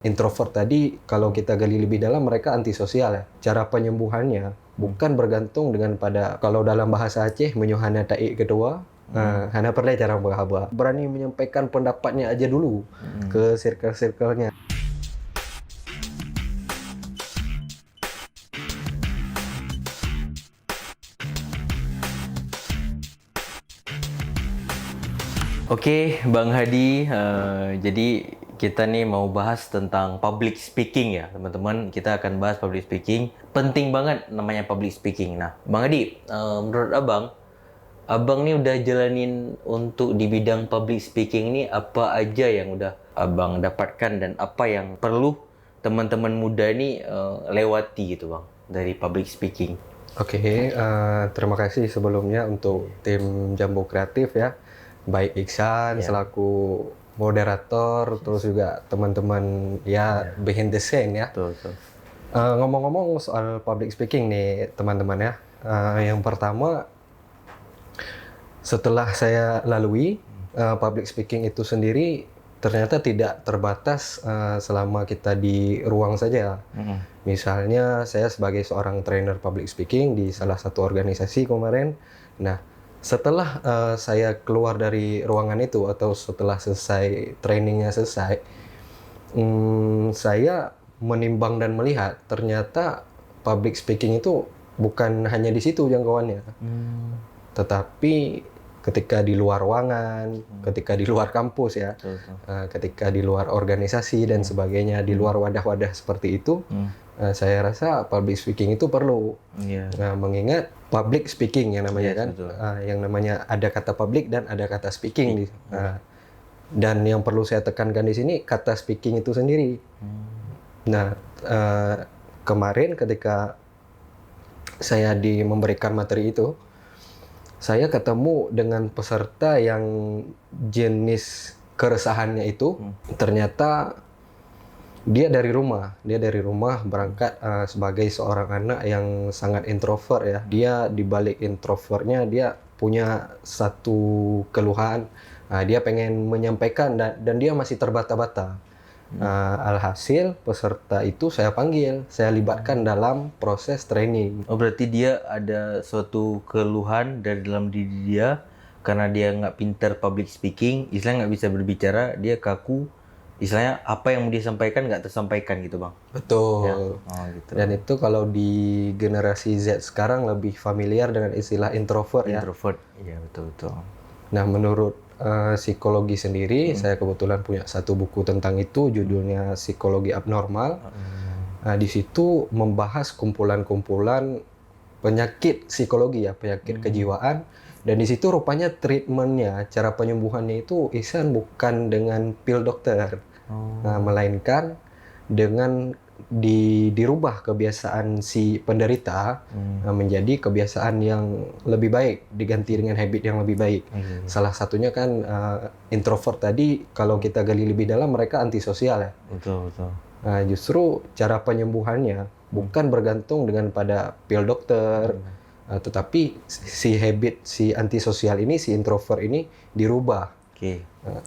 Introvert tadi, kalau kita gali lebih dalam, mereka antisosial ya. Cara penyembuhannya bukan bergantung dengan pada, kalau dalam bahasa Aceh, menyuhana taik kedua, hana perlu cara berhaba. Berani menyampaikan pendapatnya aja dulu ke circle-circle-nya. Oke, Bang Hadi, jadi kita nih mau bahas tentang public speaking ya, teman-teman. Kita akan bahas public speaking. Penting banget namanya public speaking. Nah, Bang Hadi, menurut Abang nih udah jalanin untuk di bidang public speaking ini apa aja yang udah Abang dapatkan dan apa yang perlu teman-teman muda ini lewati gitu, Bang, dari public speaking. Oke, terima kasih sebelumnya untuk tim Jambu Kreatif ya. Baik Iksan selaku moderator, terus juga teman-teman ya behind the scene ya. Betul, betul. Ngomong-ngomong soal public speaking nih teman-teman ya. Yang pertama, setelah saya lalui public speaking itu sendiri, ternyata tidak terbatas selama kita di ruang saja. Misalnya saya sebagai seorang trainer public speaking di salah satu organisasi kemarin. Nah, setelah saya keluar dari ruangan itu atau setelah selesai trainingnya selesai, saya menimbang dan melihat ternyata public speaking itu bukan hanya di situ jangkauannya, tetapi ketika di luar ruangan, ketika di luar kampus ya, ketika di luar organisasi dan sebagainya, di luar wadah-wadah seperti itu, saya rasa public speaking itu perlu. Nah, mengingat public speaking yang namanya kan, yang namanya ada kata public dan ada kata speaking. Dan yang perlu saya tekankan di sini kata speaking itu sendiri. Nah, kemarin ketika saya memberikan materi itu, saya ketemu dengan peserta yang jenis keresahannya itu ternyata dia dari rumah berangkat sebagai seorang anak yang sangat introvert ya. Dia di balik introvertnya dia punya satu keluhan, dia pengen menyampaikan dan dia masih terbata-bata. Alhasil peserta itu saya panggil, saya libatkan dalam proses training. Oh, berarti dia ada suatu keluhan dari dalam diri dia karena dia nggak pintar public speaking, istilahnya nggak bisa berbicara, dia kaku, istilahnya apa yang mau dia sampaikan nggak tersampaikan gitu, Bang. Betul. Ya. Oh, gitu. Dan itu kalau di generasi Z sekarang lebih familiar dengan istilah introvert ya. Introvert, iya betul-betul. Nah, menurut psikologi sendiri, saya kebetulan punya satu buku tentang itu, judulnya Psikologi Abnormal. Di situ membahas kumpulan-kumpulan penyakit psikologi ya, penyakit kejiwaan. Dan di situ rupanya treatmentnya, cara penyembuhannya itu Ihsan bukan dengan pil dokter, melainkan dengan dirubah kebiasaan si penderita menjadi kebiasaan yang lebih baik, diganti dengan habit yang lebih baik. Salah satunya kan introvert tadi, kalau kita gali lebih dalam, mereka antisosial ya. Betul, betul. Nah, justru cara penyembuhannya bukan bergantung dengan pada pil dokter, tetapi si habit, si antisosial ini, si introvert ini dirubah.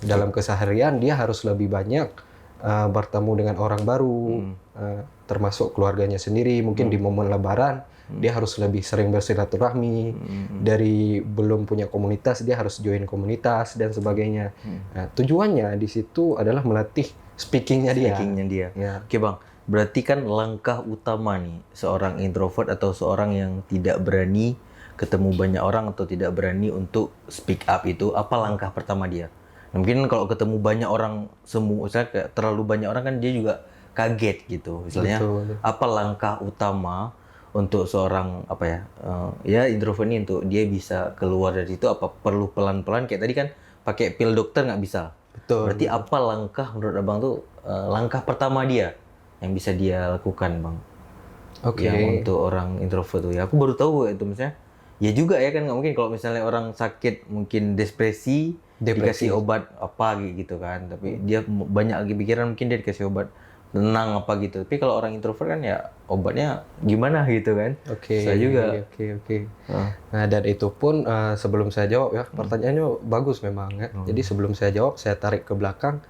Dalam keseharian dia harus lebih banyak bertemu dengan orang baru, termasuk keluarganya sendiri. Mungkin di momen Lebaran dia harus lebih sering bersilaturahmi. Dari belum punya komunitas dia harus join komunitas dan sebagainya. Nah, tujuannya di situ adalah melatih speakingnya dia. Ya. Oke, Bang. Berarti kan langkah utama nih seorang introvert atau seorang yang tidak berani ketemu banyak orang atau tidak berani untuk speak up itu, apa langkah pertama dia? Mungkin kalau ketemu banyak orang semua, misalnya kayak terlalu banyak orang kan dia juga kaget gitu. Misalnya, apa langkah utama untuk seorang ya introvert ini untuk dia bisa keluar dari itu? Apa perlu pelan-pelan? Kayak tadi kan pakai pil dokter nggak bisa. Berarti apa langkah menurut Abang tuh langkah pertama dia yang bisa dia lakukan, Bang? Yang untuk orang introvert tuh ya. Aku baru tahu itu misalnya. Ya juga ya kan, nggak mungkin kalau misalnya orang sakit mungkin depresi. Dikasih obat apa gitu kan, tapi dia banyak lagi pikiran, mungkin dia dikasih obat tenang apa gitu. Tapi kalau orang introvert kan ya obatnya gimana gitu kan. Saya juga. Nah, dan itu pun sebelum saya jawab ya, pertanyaannya bagus memang ya. Jadi sebelum saya jawab, saya tarik ke belakang.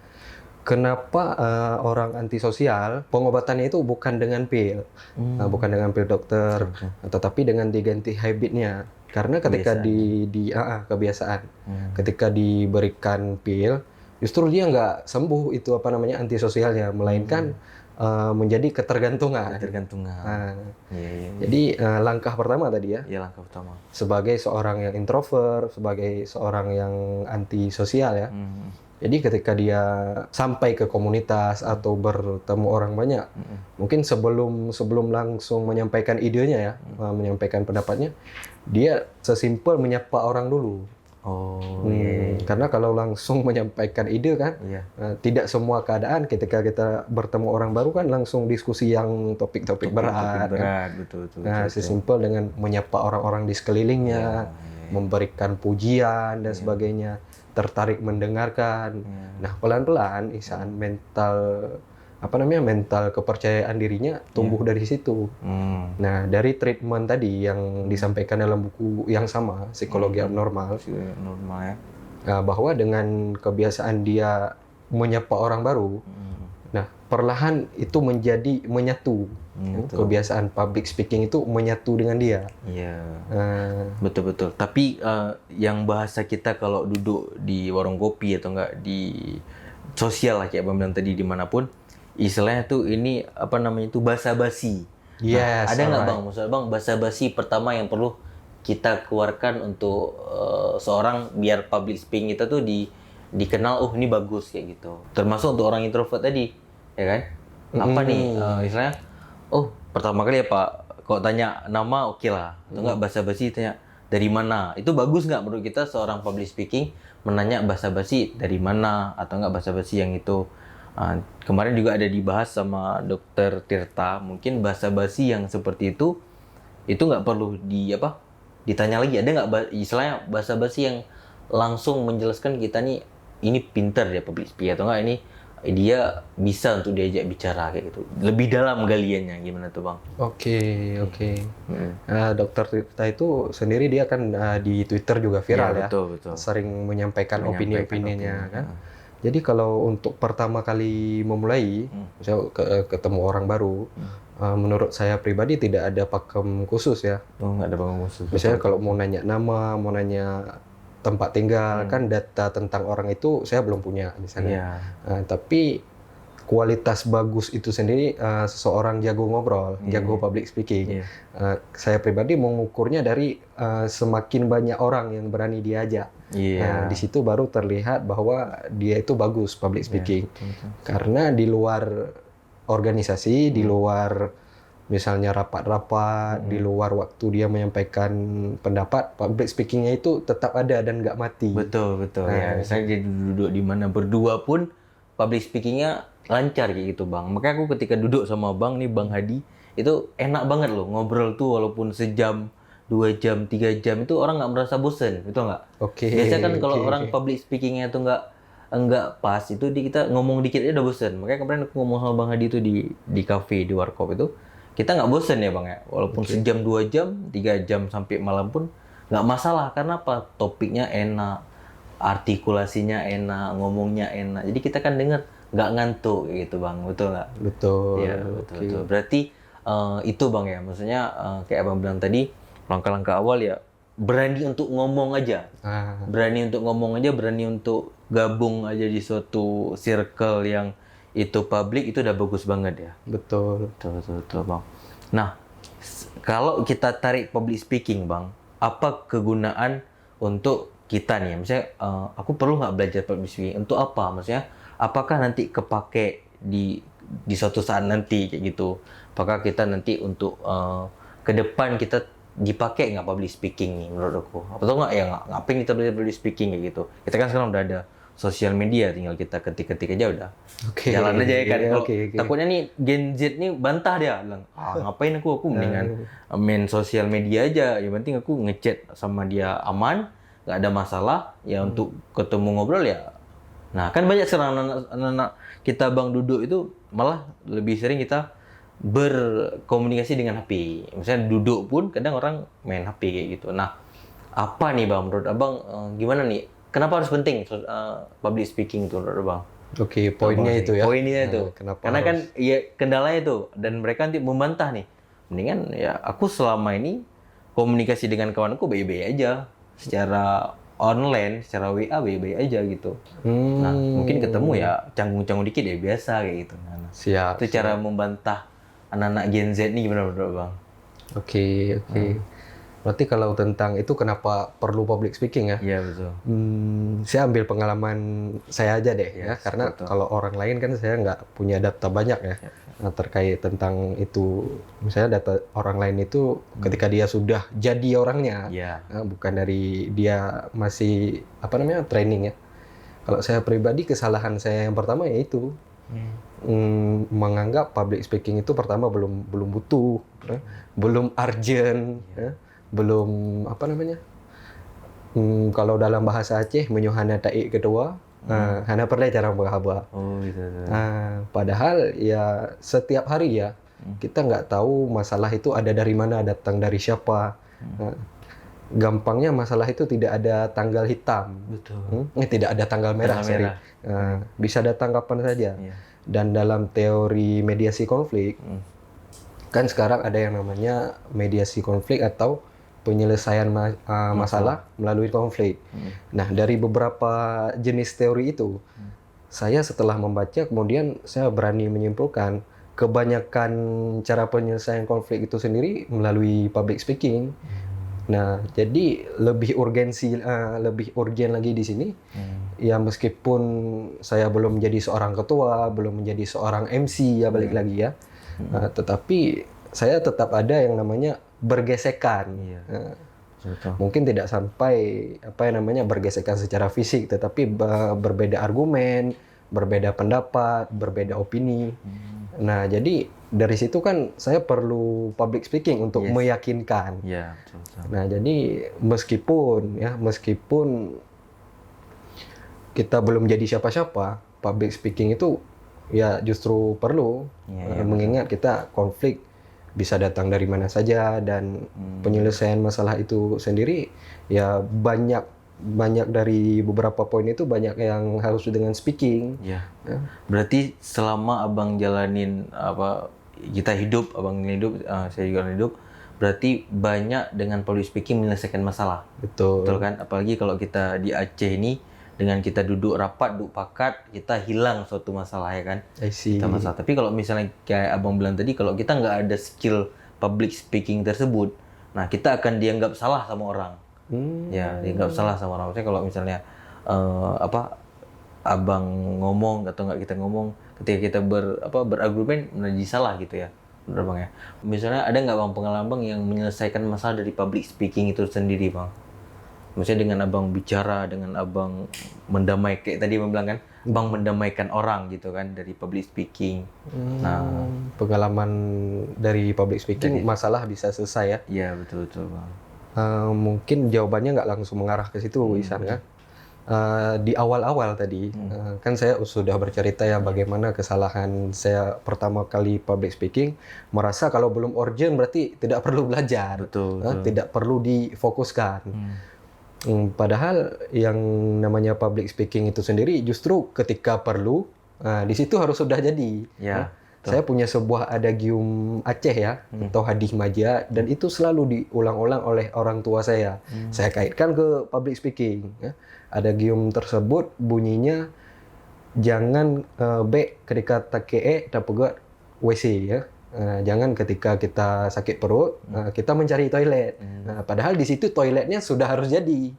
Kenapa orang antisosial pengobatannya itu bukan dengan pil, bukan dengan pil dokter, tetapi dengan diganti habitnya. Karena ketika kebiasaan, ketika diberikan pil, justru dia nggak sembuh itu antisosialnya, melainkan menjadi ketergantungan. Nah, jadi langkah pertama tadi ya, Iya, langkah pertama. sebagai seorang yang introvert, sebagai seorang yang antisosial ya. Jadi ketika dia sampai ke komunitas atau bertemu orang banyak, mungkin sebelum langsung menyampaikan idenya ya, menyampaikan pendapatnya, dia sesimpel menyapa orang dulu. Karena kalau langsung menyampaikan ide kan, tidak semua keadaan ketika kita bertemu orang baru kan langsung diskusi yang topik-topik berat. Betul. Sesimpel dengan menyapa orang-orang di sekelilingnya, memberikan pujian dan sebagainya, tertarik mendengarkan. Nah, pelan-pelan Ihsan mental kepercayaan dirinya tumbuh dari situ. Nah, dari treatment tadi yang disampaikan dalam buku yang sama, Psikologi Abnormal, bahwa dengan kebiasaan dia menyapa orang baru, nah perlahan itu menjadi menyatu. Kebiasaan public speaking itu menyatu dengan dia. Iya. Betul. Tapi yang bahasa kita kalau duduk di warung kopi atau enggak di sosial lah kayak Bang bilang tadi dimanapun, istilahnya tuh ini basa-basi. Yes, ada nggak Bang, maksudnya Bang basa-basi pertama yang perlu kita keluarkan untuk seorang biar public speaking kita tuh dikenal, oh ini bagus kayak gitu. Termasuk untuk orang introvert tadi, ya kan? Apa nih istilahnya? Oh, pertama kali ya Pak, kalau tanya nama oke lah. Atau enggak basa-basi tanya dari mana. Itu bagus nggak menurut kita seorang public speaking menanya basa-basi dari mana atau enggak basa-basi yang itu. Kemarin juga ada dibahas sama Dokter Tirta, mungkin basa-basi yang seperti itu nggak perlu ditanya lagi. Ada nggak istilahnya basa-basi yang langsung menjelaskan kita nih ini pintar dia public speaking atau enggak ini dia bisa untuk diajak bicara kayak gitu. Lebih dalam galiannya gimana tuh Bang? Oke. Dokter Tirta itu sendiri dia kan di Twitter juga viral ya. Betul. Sering menyampaikan opini-opininya kan. Jadi kalau untuk pertama kali memulai, misalnya ketemu orang baru, menurut saya pribadi tidak ada pakem khusus ya. Nggak ada pakem khusus. Misalnya kalau mau nanya nama, mau nanya tempat tinggal, kan data tentang orang itu saya belum punya di sana. Tapi kualitas bagus itu sendiri seseorang jago ngobrol, jago public speaking. Saya pribadi mengukurnya dari semakin banyak orang yang berani diajak. Nah, di situ baru terlihat bahwa dia itu bagus public speaking. Betul. Karena di luar organisasi, di luar misalnya rapat-rapat, di luar waktu dia menyampaikan pendapat, public speakingnya itu tetap ada dan nggak mati. Betul. Ya, misalnya dia duduk di mana berdua pun public speakingnya lancar kayak gitu Bang. Makanya aku ketika duduk sama Bang Hadi, itu enak banget loh ngobrol tuh walaupun sejam, 2 jam, 3 jam itu orang nggak merasa bosen, betul nggak? Biasanya kan kalau orang public speakingnya itu nggak pas, itu kita ngomong dikit aja udah bosen. Makanya kemarin aku ngomong sama Bang Hadi itu di kafe, di warkop itu, kita nggak bosen ya Bang ya, walaupun sejam, 2 jam, 3 jam sampai malam pun nggak masalah. Karena apa? Topiknya enak, artikulasinya enak, ngomongnya enak. Jadi kita kan dengar nggak ngantuk gitu Bang, betul nggak? Betul. Ya, betul. Berarti itu Bang ya, maksudnya kayak Abang bilang tadi, langkah-langkah awal ya berani untuk ngomong aja. Berani untuk ngomong aja, berani untuk gabung aja di suatu circle yang itu publik, itu udah bagus banget ya. Betul Bang. Nah, kalau kita tarik public speaking Bang, apa kegunaan untuk kita nih? Misalnya aku perlu nggak belajar public speaking? Untuk apa? Maksudnya apakah nanti kepake di suatu saat nanti kayak gitu? Apakah kita nanti untuk ke depan kita dipakai nggak public speaking nih menurut aku? Atau nggak ya ngapain kita belajar public speaking kayak gitu? Kita kan sekarang udah ada sosial media, tinggal kita ketik-ketik aja udah jalan aja ya kan. Takutnya nih Gen Z nih bantah dia bilang, ngapain aku mendingan main sosial media aja, yang penting aku ngechat sama dia aman, nggak ada masalah ya. Untuk ketemu ngobrol ya. Nah kan banyak sekarang anak-anak kita Bang duduk itu malah lebih sering kita berkomunikasi dengan HP. Misalnya duduk pun kadang orang main HP kayak gitu. Nah apa nih Bang menurut Abang, gimana nih? Kenapa harus penting public speaking itu menurut Abang? Oke, poinnya itu ya. Poinnya itu. Kenapa Karena harus? kan ya kendalanya itu dan mereka nanti membantah nih. Mendingan ya aku selama ini komunikasi dengan kawanku baik-baik aja. Secara online, secara WA baik-baik aja gitu. Nah, mungkin ketemu ya canggung-canggung dikit ya biasa kayak gitu. Nah, Siap. itu cara membantah anak-anak Gen Z nih gimana menurut Bang? Oke, oke. Berarti kalau tentang itu kenapa perlu public speaking ya? Iya betul. Saya ambil pengalaman saya aja deh ya, karena betul. kalau orang lain kan saya nggak punya data banyak ya terkait tentang itu. Misalnya data orang lain itu ketika dia sudah jadi orangnya, Iya. bukan dari dia masih apa namanya training ya. Kalau saya pribadi kesalahan saya yang pertama yaitu menganggap public speaking itu pertama belum butuh, belum urgent, ya, belum apa namanya. Kalau dalam bahasa Aceh menyuhana taik kedua, hana pernah jarang berhaba. Oh gitu. Padahal ya setiap hari ya kita nggak tahu masalah itu ada dari mana, datang dari siapa. Gampangnya masalah itu tidak ada tanggal hitam, Betul. tidak ada tanggal merah, Tanggal sorry. merah. Bisa datang kapan saja. Iya. Dan dalam teori mediasi konflik, kan sekarang ada yang namanya mediasi konflik atau penyelesaian masalah melalui konflik. Nah, dari beberapa jenis teori itu, saya setelah membaca, kemudian saya berani menyimpulkan kebanyakan cara penyelesaian konflik itu sendiri melalui public speaking. Nah, jadi lebih urgen lagi di sini. Ya meskipun saya belum menjadi seorang ketua, belum menjadi seorang MC ya balik lagi ya. Tetapi saya tetap ada yang namanya bergesekan. Betul. Mungkin tidak sampai apa yang namanya bergesekan secara fisik, tetapi berbeda argumen, berbeda pendapat, berbeda opini. Nah, jadi dari situ kan saya perlu public speaking untuk meyakinkan. Iya, betul. Nah, jadi meskipun kita belum jadi siapa-siapa, public speaking itu ya justru perlu, mengingat kita konflik bisa datang dari mana saja dan penyelesaian masalah itu sendiri ya banyak dari beberapa poin itu banyak yang harus dengan speaking. Iya. Berarti selama Abang jalanin kita hidup, Abang hidup, saya juga hidup, berarti banyak dengan public speaking menyelesaikan masalah. Betul. Betul kan? Apalagi kalau kita di Aceh ini dengan kita duduk rapat, duduk pakat, kita hilang suatu masalah ya kan? I see. Kita masalah. Tapi kalau misalnya kayak Abang bilang tadi, kalau kita nggak ada skill public speaking tersebut, nah kita akan dianggap salah sama orang. Ya, dianggap salah sama orang. Maksudnya kalau misalnya Abang ngomong atau nggak kita ngomong, ketika kita berargumen menjadi salah gitu ya. Benar Bang ya. Misalnya ada nggak Bang pengalaman Bang yang menyelesaikan masalah dari public speaking itu sendiri Bang? Maksudnya dengan Abang bicara, dengan Abang mendamaikan, kayak tadi Abang bilang kan, Bang mendamaikan orang gitu kan dari public speaking. Nah, pengalaman dari public speaking masalah bisa selesai ya. iya betul Bang. Mungkin jawabannya nggak langsung mengarah ke situ, Isan kan. Di awal-awal tadi kan saya sudah bercerita ya bagaimana kesalahan saya pertama kali public speaking, merasa kalau belum urgent berarti tidak perlu belajar, Betul. tidak perlu difokuskan. Padahal yang namanya public speaking itu sendiri justru ketika perlu, di situ harus sudah jadi. Ya. Saya punya sebuah adagium Aceh ya, atau hadis maja, dan itu selalu diulang-ulang oleh orang tua saya. Saya kaitkan ke public speaking. Ya. Adagium tersebut bunyinya, jangan ketika take dapat WC ya. Jangan ketika kita sakit perut, kita mencari toilet. Padahal di situ toiletnya sudah harus jadi.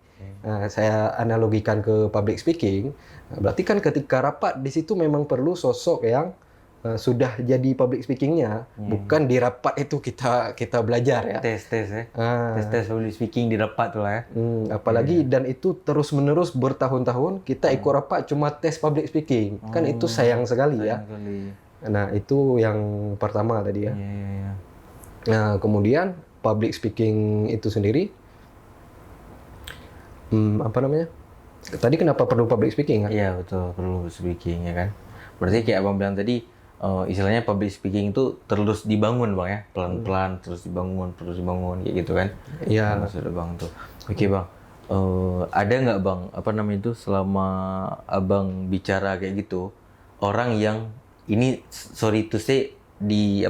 Saya analogikan ke public speaking, berarti kan ketika rapat di situ memang perlu sosok yang sudah jadi public speakingnya, bukan di rapat itu kita belajar ya. Tes ya. Tes public speaking di rapat tuh lah ya. Apalagi dan itu terus menerus bertahun-tahun kita ikut rapat cuma tes public speaking, kan itu sayang sekali ya. Nah itu yang pertama tadi ya. Nah kemudian public speaking itu sendiri, apa namanya? Tadi kenapa perlu public speaking kan? Iya betul, perlu speaking ya kan. Berarti kayak Abang bilang tadi, istilahnya public speaking itu terus dibangun Bang ya, pelan-pelan terus dibangun kayak gitu kan. Iya. Maksud Bang tuh. Oke Bang, ada nggak Bang, selama Abang bicara kayak gitu, orang yang ini sorry to say di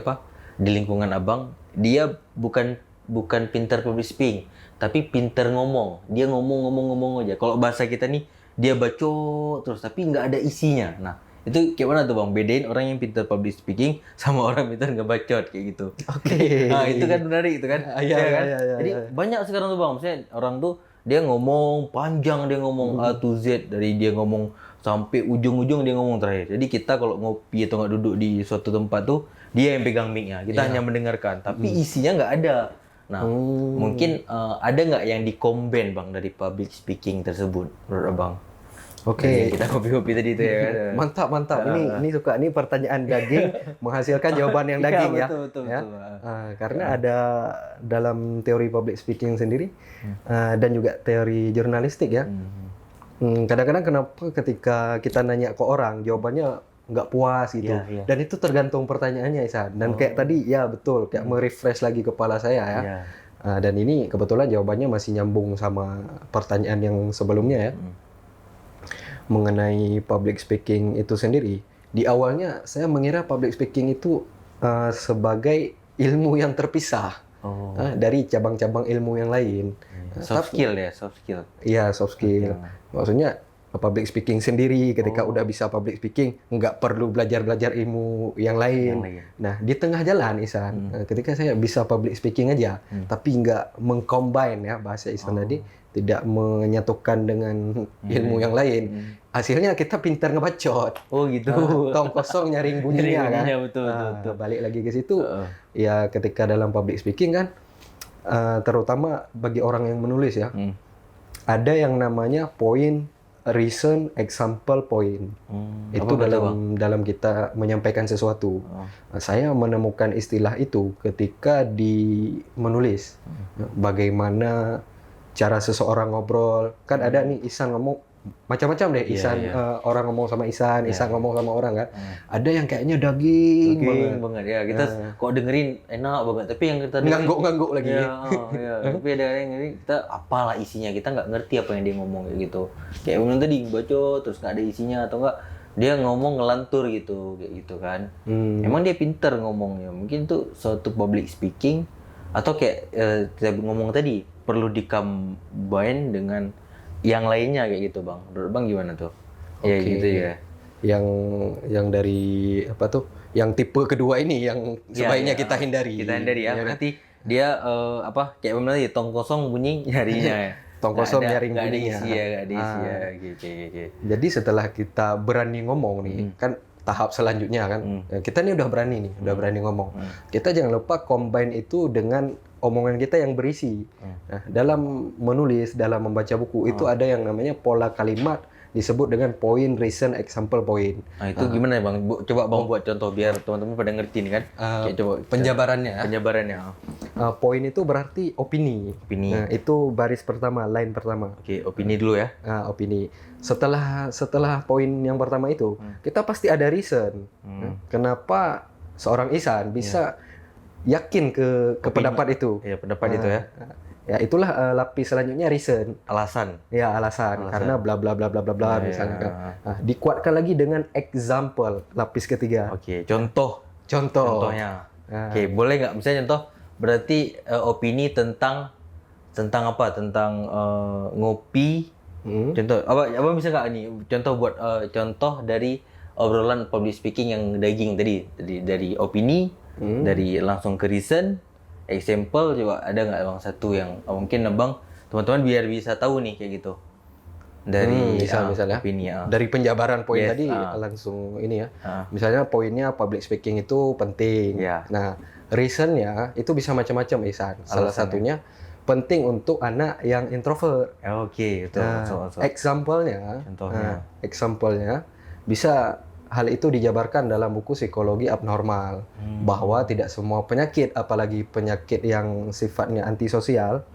lingkungan abang dia bukan pintar public speaking tapi pintar ngomong. Dia ngomong aja. Kalau bahasa kita nih dia bacot terus tapi nggak ada isinya. Nah itu kayak mana tuh bang? Bedain orang yang pintar public speaking sama orang pintar ngebacot kayak gitu. Oke. Nah itu kan menarik itu kan. Iya, Ya kan? iya. Jadi banyak sekarang tuh bang. Misalnya orang tuh dia ngomong panjang, dia ngomong A to Z, dari dia ngomong sampai ujung-ujung dia ngomong terakhir. Jadi kita kalau ngopi atau nggak duduk di suatu tempat tuh dia yang pegang mic-nya. Kita hanya mendengarkan, tapi isinya nggak ada. Nah, mungkin ada nggak yang di-combine bang dari public speaking tersebut menurut abang? Oke. Kita kopi-kopi tadi itu ya kan. Mantap. Ini suka nih pertanyaan daging menghasilkan jawaban yang daging ya. Betul. Ya. Karena ada dalam teori public speaking sendiri dan juga teori jurnalistik ya. Kadang-kadang kenapa ketika kita nanya ke orang jawabannya nggak puas gitu. Iya. Dan itu tergantung pertanyaannya Isan. Dan kayak tadi ya betul kayak merefresh lagi kepala saya ya. Iya. Dan ini kebetulan jawabannya masih nyambung sama pertanyaan yang sebelumnya ya. Mengenai public speaking itu sendiri, di awalnya saya mengira public speaking itu sebagai ilmu yang terpisah dari cabang-cabang ilmu yang lain. Soft skill. Iya, soft skill. Maksudnya public speaking sendiri, ketika udah bisa public speaking, nggak perlu belajar ilmu yang lain. Nah, di tengah jalan Isan, ketika saya bisa public speaking aja, tapi nggak mengcombine ya bahasa Isan tadi, tidak menyatukan dengan ilmu yang lain. Hasilnya kita pintar ngebacot. Oh gitu. Tong kosong nyaring bunyinya kan. Betul. Balik lagi ke situ. Ya ketika dalam public speaking kan, terutama bagi orang yang menulis ya, ada yang namanya point, reason, example, point. Itu dalam kita menyampaikan sesuatu. Saya menemukan istilah itu ketika di menulis. Bagaimana cara seseorang ngobrol, kan ada nih Isan ngomong macam-macam deh. Isan orang ngomong sama Isan ngomong sama orang kan. Ada yang kayaknya daging banget ya. Kita kok dengerin enak banget, tapi yang kita dengerin ngangguk-ngangguk lagi. Tapi ada yang dengerin kita apalah isinya, kita nggak ngerti apa yang dia ngomong kayak gitu. Kayak bilang tadi bacot terus nggak ada isinya atau enggak dia ngomong ngelantur gitu kayak gitu kan. Emang dia pinter ngomongnya. Mungkin tuh suatu public speaking atau kayak kita ngomong tadi perlu di-combine dengan yang lainnya kayak gitu bang. Menurut bang gimana tuh? Ya gitu ya. Yang dari apa tuh? Yang tipe kedua ini yang sebaiknya kita hindari. Kita hindari ya. Berarti dia kayak benar tadi tong kosong bunyi nyarinya ya. Tong kosong nyaring bunyinya. Nggak ada isi ya. Gitu. Jadi setelah kita berani ngomong nih, kan tahap selanjutnya kan, kita nih udah berani ngomong. Kita jangan lupa combine itu dengan omongan kita yang berisi. Nah, dalam menulis, dalam membaca buku itu ada yang namanya pola kalimat disebut dengan point, reason, example, point. Nah, itu gimana ya bang? Coba bang buat contoh biar teman-teman pada ngerti nih kan. Coba penjabarannya. Point itu berarti opini. Nah, itu baris pertama, line pertama. Oke, opini dulu ya. Opini. Setelah poin yang pertama itu, kita pasti ada reason. Kenapa seorang Isan bisa yakin ke pendapat itu? Iya, pendapat itu ya. Ya itulah lapis selanjutnya reason. Alasan. Ya alasan. Karena bla bla bla bla bla bla misalnya kan. Nah, dikuatkan lagi dengan example, lapis ketiga. Oke, contohnya. Oke, boleh nggak misalnya contoh berarti opini tentang apa? Tentang ngopi. Contoh apa bisa nggak nih? Contoh buat contoh dari obrolan public speaking yang daging tadi dari opini, dari langsung ke reason. Example coba ada nggak bang satu yang mungkin abang teman-teman biar bisa tahu nih kayak gitu dari misalnya opini dari penjabaran poin tadi langsung ini ya misalnya poinnya public speaking itu penting. Nah reasonnya itu bisa macam-macam Isan. Salah satunya penting untuk anak yang introvert. Oke, betul. Example-nya bisa hal itu dijabarkan dalam buku Psikologi Abnormal bahwa tidak semua penyakit, apalagi penyakit yang sifatnya antisosial,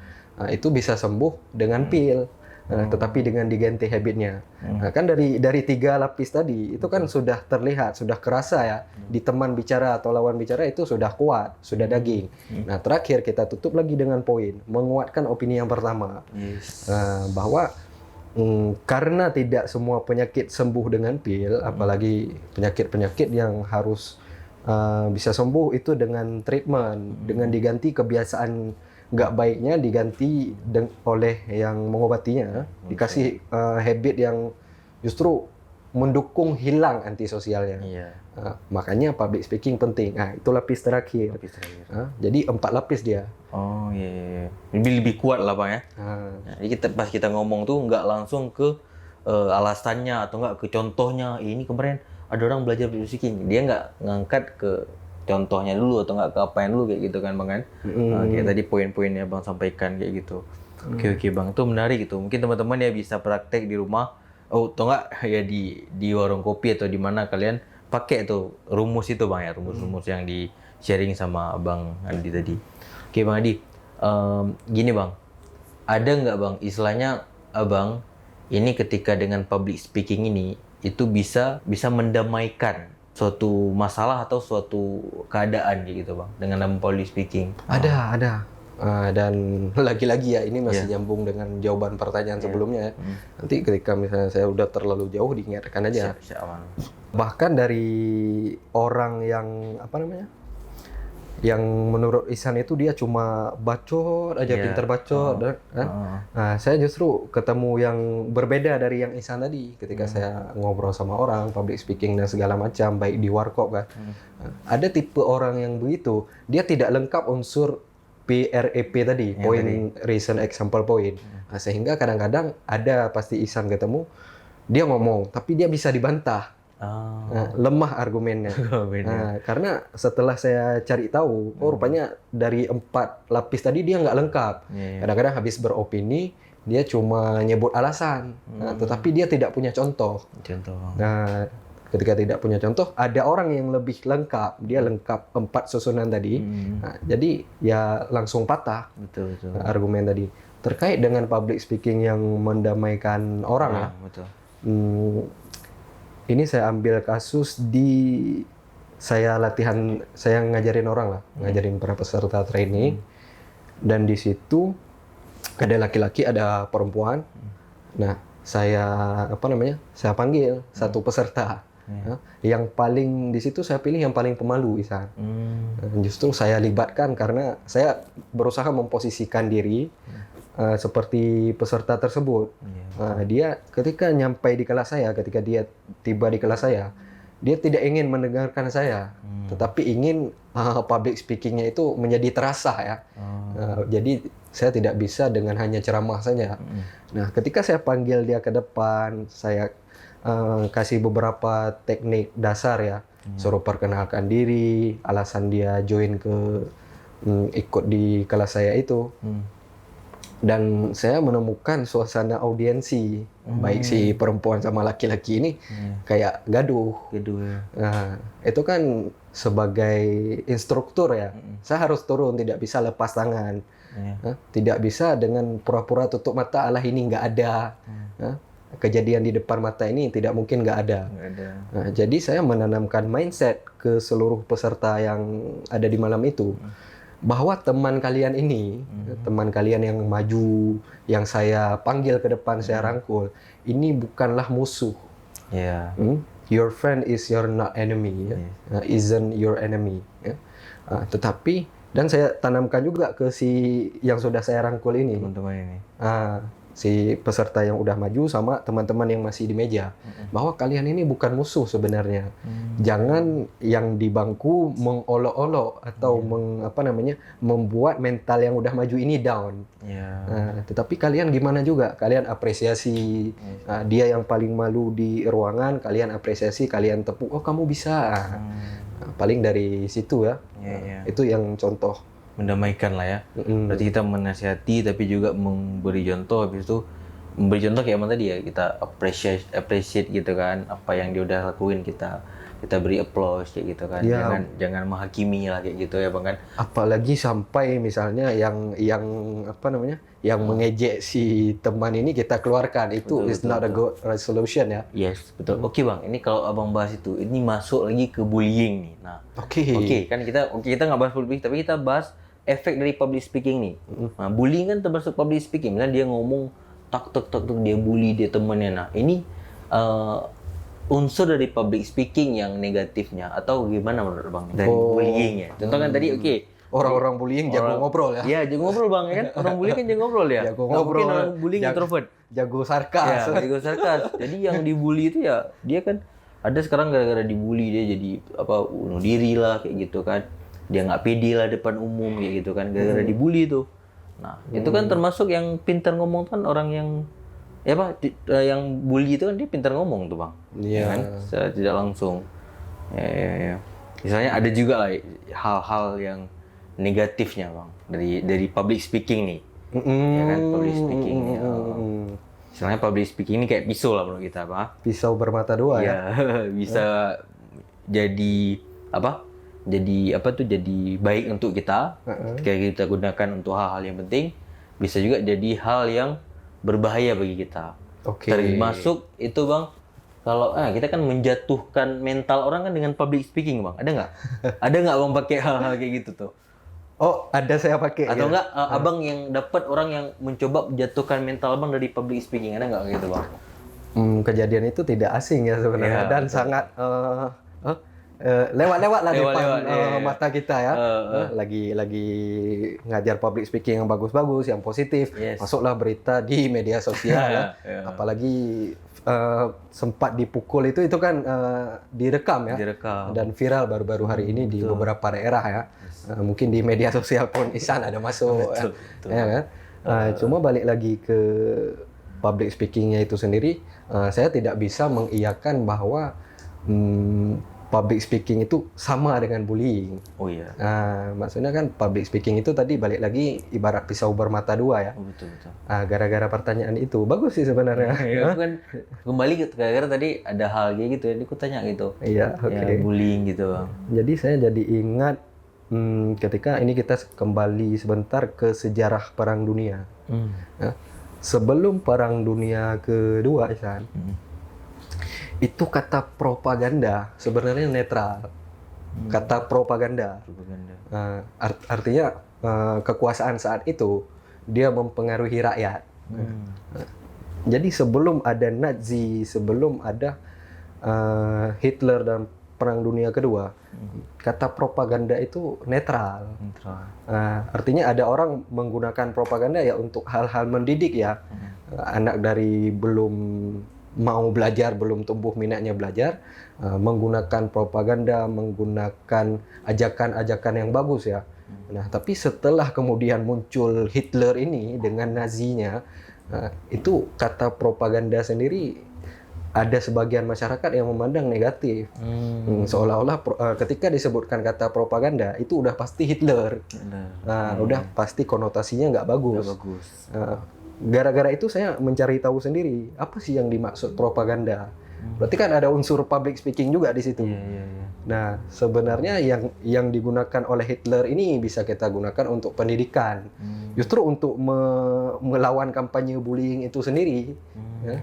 itu bisa sembuh dengan pil, tetapi dengan diganti habitnya. Nah, kan dari 3 lapis tadi itu kan sudah terlihat, sudah kerasa ya di teman bicara atau lawan bicara itu sudah kuat, sudah daging. Nah, terakhir kita tutup lagi dengan poin menguatkan opini yang pertama, bahwa Karena tidak semua penyakit sembuh dengan pil, apalagi penyakit-penyakit yang harus bisa sembuh itu dengan treatment, dengan diganti kebiasaan nggak baiknya diganti oleh yang mengobatinya, dikasih habit yang justru mendukung hilang antisosialnya. Iya. Makanya public speaking penting. Itu lapis terakhir. Jadi 4 lapis dia. Oh iya. Lebih kuat lah Bang ya. Jadi pas kita ngomong tuh nggak langsung ke alasannya atau nggak ke contohnya. Ini kemarin ada orang belajar public speaking, dia nggak ngangkat ke contohnya dulu atau nggak ke apa yang dulu kayak gitu kan Bang kan. Kayak tadi poin-poinnya Bang sampaikan kayak gitu. Oke Bang, itu menarik gitu. Mungkin teman-teman ya bisa praktek di rumah. Atau nggak ya di warung kopi atau di mana kalian pakai tuh rumus itu Bang ya, rumus-rumus yang di sharing sama Bang Andi tadi. Oke Bang Adi, gini Bang, ada nggak Bang istilahnya Abang ini ketika dengan public speaking ini itu bisa mendamaikan suatu masalah atau suatu keadaan gitu Bang dengan public speaking? Ada. Dan lagi-lagi ya ini masih nyambung dengan jawaban pertanyaan sebelumnya ya. Nanti ketika misalnya saya udah terlalu jauh diingatkan aja. Siap. Bahkan dari orang yang yang menurut Ihsan itu dia cuma bacot aja, pintar bacot. Nah, saya justru ketemu yang berbeda dari yang Ihsan tadi ketika saya ngobrol sama orang, public speaking dan segala macam, baik di warkop kan. Ada tipe orang yang begitu, dia tidak lengkap unsur PREP tadi, point, reason, example, point. Sehingga kadang-kadang ada pasti Ihsan ketemu, dia ngomong, tapi dia bisa dibantah. Lemah argumennya. Karena setelah saya cari tahu, rupanya dari 4 lapis tadi dia nggak lengkap. Kadang-kadang habis beropini, dia cuma nyebut alasan, tetapi dia tidak punya contoh. Nah, ketika tidak punya contoh, ada orang yang lebih lengkap. Dia lengkap 4 susunan tadi. Jadi ya langsung patah argumen tadi. Terkait dengan public speaking yang mendamaikan orang ini saya ambil kasus saya latihan, saya ngajarin orang lah, ngajarin para peserta training. Dan di situ ada laki-laki, ada perempuan. Nah, saya panggil satu peserta. Yang paling di situ saya pilih yang paling pemalu, Ihsan. Justru saya libatkan karena saya berusaha memposisikan diri seperti peserta tersebut. Dia ketika nyampai di kelas saya, ketika dia tiba di kelas saya, dia tidak ingin mendengarkan saya, tetapi ingin public speakingnya itu menjadi terasa ya. Jadi saya tidak bisa dengan hanya ceramah saja. Nah, ketika saya panggil dia ke depan, saya kasih beberapa teknik dasar ya, suruh perkenalkan diri, alasan dia join ikut di kelas saya itu. Dan saya menemukan suasana audiensi, baik si perempuan sama laki-laki ini kayak gaduh. Nah, itu kan sebagai instruktur ya, saya harus turun, tidak bisa lepas tangan. Tidak bisa dengan pura-pura tutup mata, alah ini nggak ada. Kejadian di depan mata ini tidak mungkin nggak ada. Nah, jadi saya menanamkan mindset ke seluruh peserta yang ada di malam itu, bahwa teman kalian ini, teman kalian yang maju, yang saya panggil ke depan, saya rangkul, ini bukanlah musuh. Your friend is your not enemy, isn't your enemy. Tetapi, dan saya tanamkan juga ke si yang sudah saya rangkul ini, teman-teman ini. Si peserta yang udah maju sama teman-teman yang masih di meja, bahwa kalian ini bukan musuh sebenarnya. Jangan yang di bangku mengolok-olok atau membuat mental yang udah maju ini down. Tetapi kalian gimana juga, kalian apresiasi. Dia yang paling malu di ruangan, kalian apresiasi, kalian tepuk, oh kamu bisa. Paling dari situ ya. Itu yang contoh. Mendamaikan lah ya. Berarti kita menasihati tapi juga memberi contoh, habis itu memberi contoh kayak mana tadi ya, kita appreciate gitu kan, apa yang dia udah lakuin kita beri applause kayak gitu kan. Jangan menghakimi lah kayak gitu ya Bang kan. Apalagi sampai misalnya yang mengejek si teman ini kita keluarkan, itu is not a good resolution ya. Yes, betul. Oke Bang, ini kalau Abang bahas itu, ini masuk lagi ke bullying nih. Nah, oke kan kita nggak bahas bullying, tapi kita bahas efek dari public speaking nih. Nah, bullying kan termasuk public speaking. Misalnya dia ngomong tak dia bully dia temennya. Nah ini unsur dari public speaking yang negatifnya atau gimana menurut bang dari bullying ya? Contoh kan tadi orang-orang bullying jago ngobrol ya. Iya jago ngobrol bang ya kan, orang bullying kan jago ngobrol ya. Jago Nggak ngobrol. mungkin orang bullying introvert. Jago sarkas. Ya, jago sarkas. Jadi yang dibully itu ya dia kan ada sekarang gara-gara dibully dia jadi bunuh diri lah kayak gitu kan. Dia nggak pede lah depan umum kayak gitu kan gara-gara dibully tuh. Nah itu kan termasuk yang pintar ngomong kan orang yang yang bully itu kan dia pintar ngomong tuh bang. Iya. Kan secara tidak langsung. Ya. Misalnya ada juga lah hal-hal yang negatifnya bang dari public speaking nih. Ya kan public speaking ini. Misalnya public speaking ini kayak pisau lah menurut kita pak. Pisau bermata dua ya. Bisa jadi jadi baik untuk kita ketika kita gunakan untuk hal-hal yang penting, bisa juga jadi hal yang berbahaya bagi kita. Termasuk itu bang, kalau kita kan menjatuhkan mental orang kan dengan public speaking bang, ada nggak? Ada nggak bang pakai hal-hal kayak gitu tuh? Oh ada saya pakai. Atau enggak abang yang dapat orang yang mencoba menjatuhkan mental abang dari public speaking, ada nggak gitu bang? Kejadian itu tidak asing ya sebenarnya dan sangat lewat-lewat lah depan mata kita ya. Lagi ngajar public speaking yang bagus-bagus, yang positif. Masuklah berita di media sosial ya. Apalagi sempat dipukul itu kan direkam ya. Dan viral baru-baru hari ini di beberapa daerah ya. Mungkin di media sosial pun Ihsan ada masuk betul. Ya kan. Cuma balik lagi ke public speaking-nya itu sendiri, saya tidak bisa mengiyakan bahwa public speaking itu sama dengan bullying. Oh iya. Maksudnya kan public speaking itu tadi balik lagi ibarat pisau bermata dua ya. Betul. Gara-gara pertanyaan itu bagus sih sebenarnya. Itu kan kembali gara-gara tadi ada hal kayak gitu ya, aku tanya gitu. Iya, Ya, bullying gitu bang. Jadi saya jadi ingat ketika ini kita kembali sebentar ke sejarah Perang Dunia. Sebelum Perang Dunia Kedua, Ihsan, itu kata propaganda sebenarnya netral. Kata propaganda. Artinya kekuasaan saat itu dia mempengaruhi rakyat. Jadi sebelum ada Nazi, sebelum ada Hitler dan Perang Dunia Kedua, kata propaganda itu netral. Artinya ada orang menggunakan propaganda ya untuk hal-hal mendidik ya. Anak dari belum mau belajar, belum tumbuh minatnya belajar, menggunakan propaganda, menggunakan ajakan-ajakan yang bagus ya. Nah, tapi setelah kemudian muncul Hitler ini dengan Nazinya, itu kata propaganda sendiri ada sebagian masyarakat yang memandang negatif. Seolah-olah ketika disebutkan kata propaganda itu udah pasti Hitler. Udah pasti konotasinya nggak bagus. Gara-gara itu saya mencari tahu sendiri apa sih yang dimaksud propaganda. Berarti kan ada unsur public speaking juga di situ. Nah, sebenarnya yang digunakan oleh Hitler ini bisa kita gunakan untuk pendidikan. Justru untuk melawan kampanye bullying itu sendiri. Ya.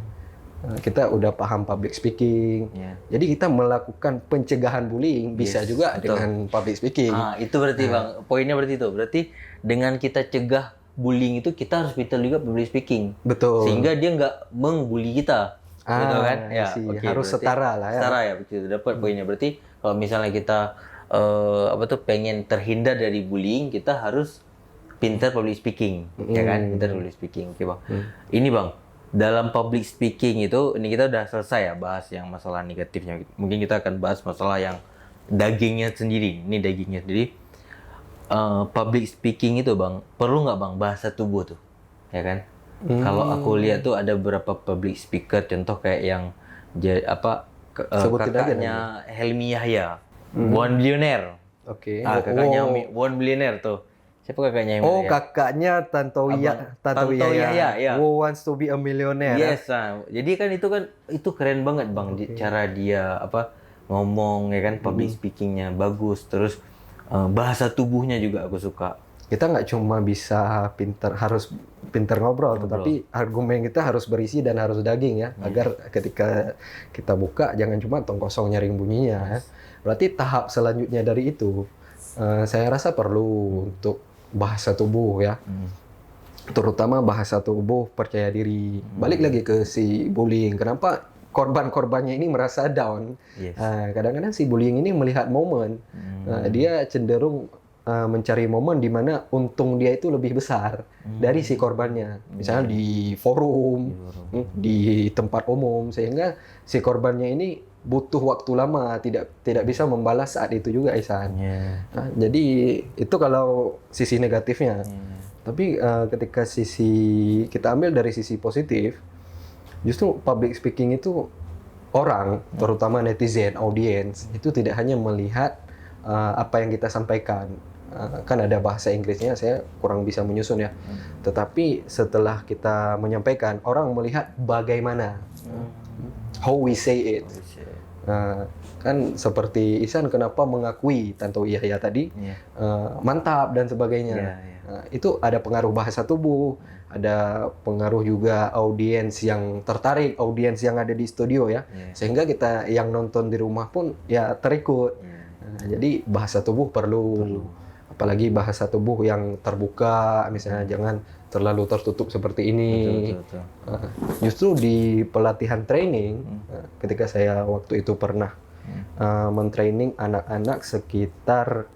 Kita udah paham public speaking. Jadi kita melakukan pencegahan bullying bisa juga dengan public speaking. Itu berarti bang, poinnya berarti itu. Berarti dengan kita cegah bullying itu kita harus pintar juga public speaking. Betul. Sehingga dia nggak mengbully kita. Gitu kan? Ya, harus setara lah ya. Setara ya, begitu. Dapat poinnya. Berarti kalau misalnya kita pengen terhindar dari bullying, kita harus pintar public speaking, ya kan? Pintar public speaking. Oke, Bang. Ini, Bang, dalam public speaking itu, ini kita udah selesai ya bahas yang masalah negatifnya. Mungkin kita akan bahas masalah yang dagingnya sendiri. Ini dagingnya sendiri. Public speaking itu, Bang, perlu nggak, Bang, bahasa tubuh tuh? Ya kan? Kalau aku lihat tuh ada beberapa public speaker, contoh kayak yang kakaknya Helmi Yahya, One Billionaire. Oke. Kakaknya One Billionaire tuh. Siapa kakaknya? Kakaknya Tanto Yahya. Ya. Who wants to be a millionaire? Yes, jadi kan itu keren banget, Bang. Cara dia ngomong ya kan, public speakingnya bagus, terus bahasa tubuhnya juga aku suka. Kita nggak cuma bisa harus pintar ngobrol, tetapi argumen kita harus berisi dan harus daging ya, agar ketika kita buka jangan cuma tong kosong nyaring bunyinya. Berarti tahap selanjutnya dari itu, saya rasa perlu untuk bahasa tubuh ya. terutama bahasa tubuh, percaya diri. Balik lagi ke si bullying. Kenapa korban-korbannya ini merasa down? Yes. Kadang-kadang si bullying ini melihat momen. Dia cenderung mencari momen di mana untung dia itu lebih besar dari si korbannya. Misalnya di forum, di tempat umum, sehingga si korbannya ini butuh waktu lama, tidak bisa membalas saat itu juga, Ihsan. Jadi itu kalau sisi negatifnya. Tapi ketika kita ambil dari sisi positif, justru public speaking itu orang, terutama netizen, audiens, itu tidak hanya melihat apa yang kita sampaikan. Kan ada bahasa Inggrisnya, saya kurang bisa menyusun ya. Tetapi setelah kita menyampaikan, orang melihat bagaimana, how we say it. Kan seperti Ihsan kenapa mengakui Tanto Yahya tadi, mantap dan sebagainya. Itu ada pengaruh bahasa tubuh, ada pengaruh juga audiens yang tertarik, audiens yang ada di studio ya. Sehingga kita yang nonton di rumah pun ya terikut. Jadi bahasa tubuh perlu. Apalagi bahasa tubuh yang terbuka, misalnya jangan terlalu tertutup seperti ini. Betul. Justru di pelatihan training, ketika saya waktu itu pernah mentraining anak-anak sekitar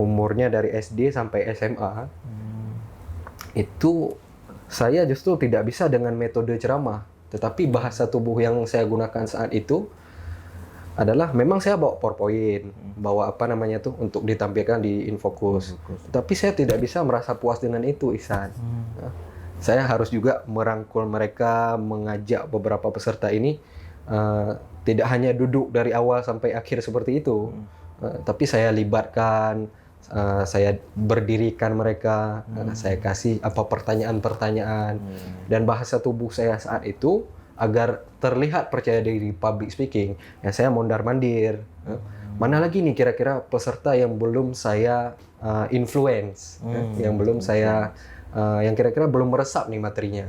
umurnya dari SD sampai SMA, itu saya justru tidak bisa dengan metode ceramah, tetapi bahasa tubuh yang saya gunakan saat itu adalah memang saya bawa PowerPoint, bawa apa namanya tuh untuk ditampilkan di Infocus. Tapi saya tidak bisa merasa puas dengan itu, Ihsan. Saya harus juga merangkul mereka, mengajak beberapa peserta ini tidak hanya duduk dari awal sampai akhir seperti itu, tapi saya libatkan, saya berdirikan mereka, saya kasih apa pertanyaan-pertanyaan, dan bahasa tubuh saya saat itu agar terlihat percaya diri public speaking, ya saya mondar-mandir. Mana lagi nih kira-kira peserta yang belum saya influence, yang belum saya, yang kira-kira belum meresap nih materinya.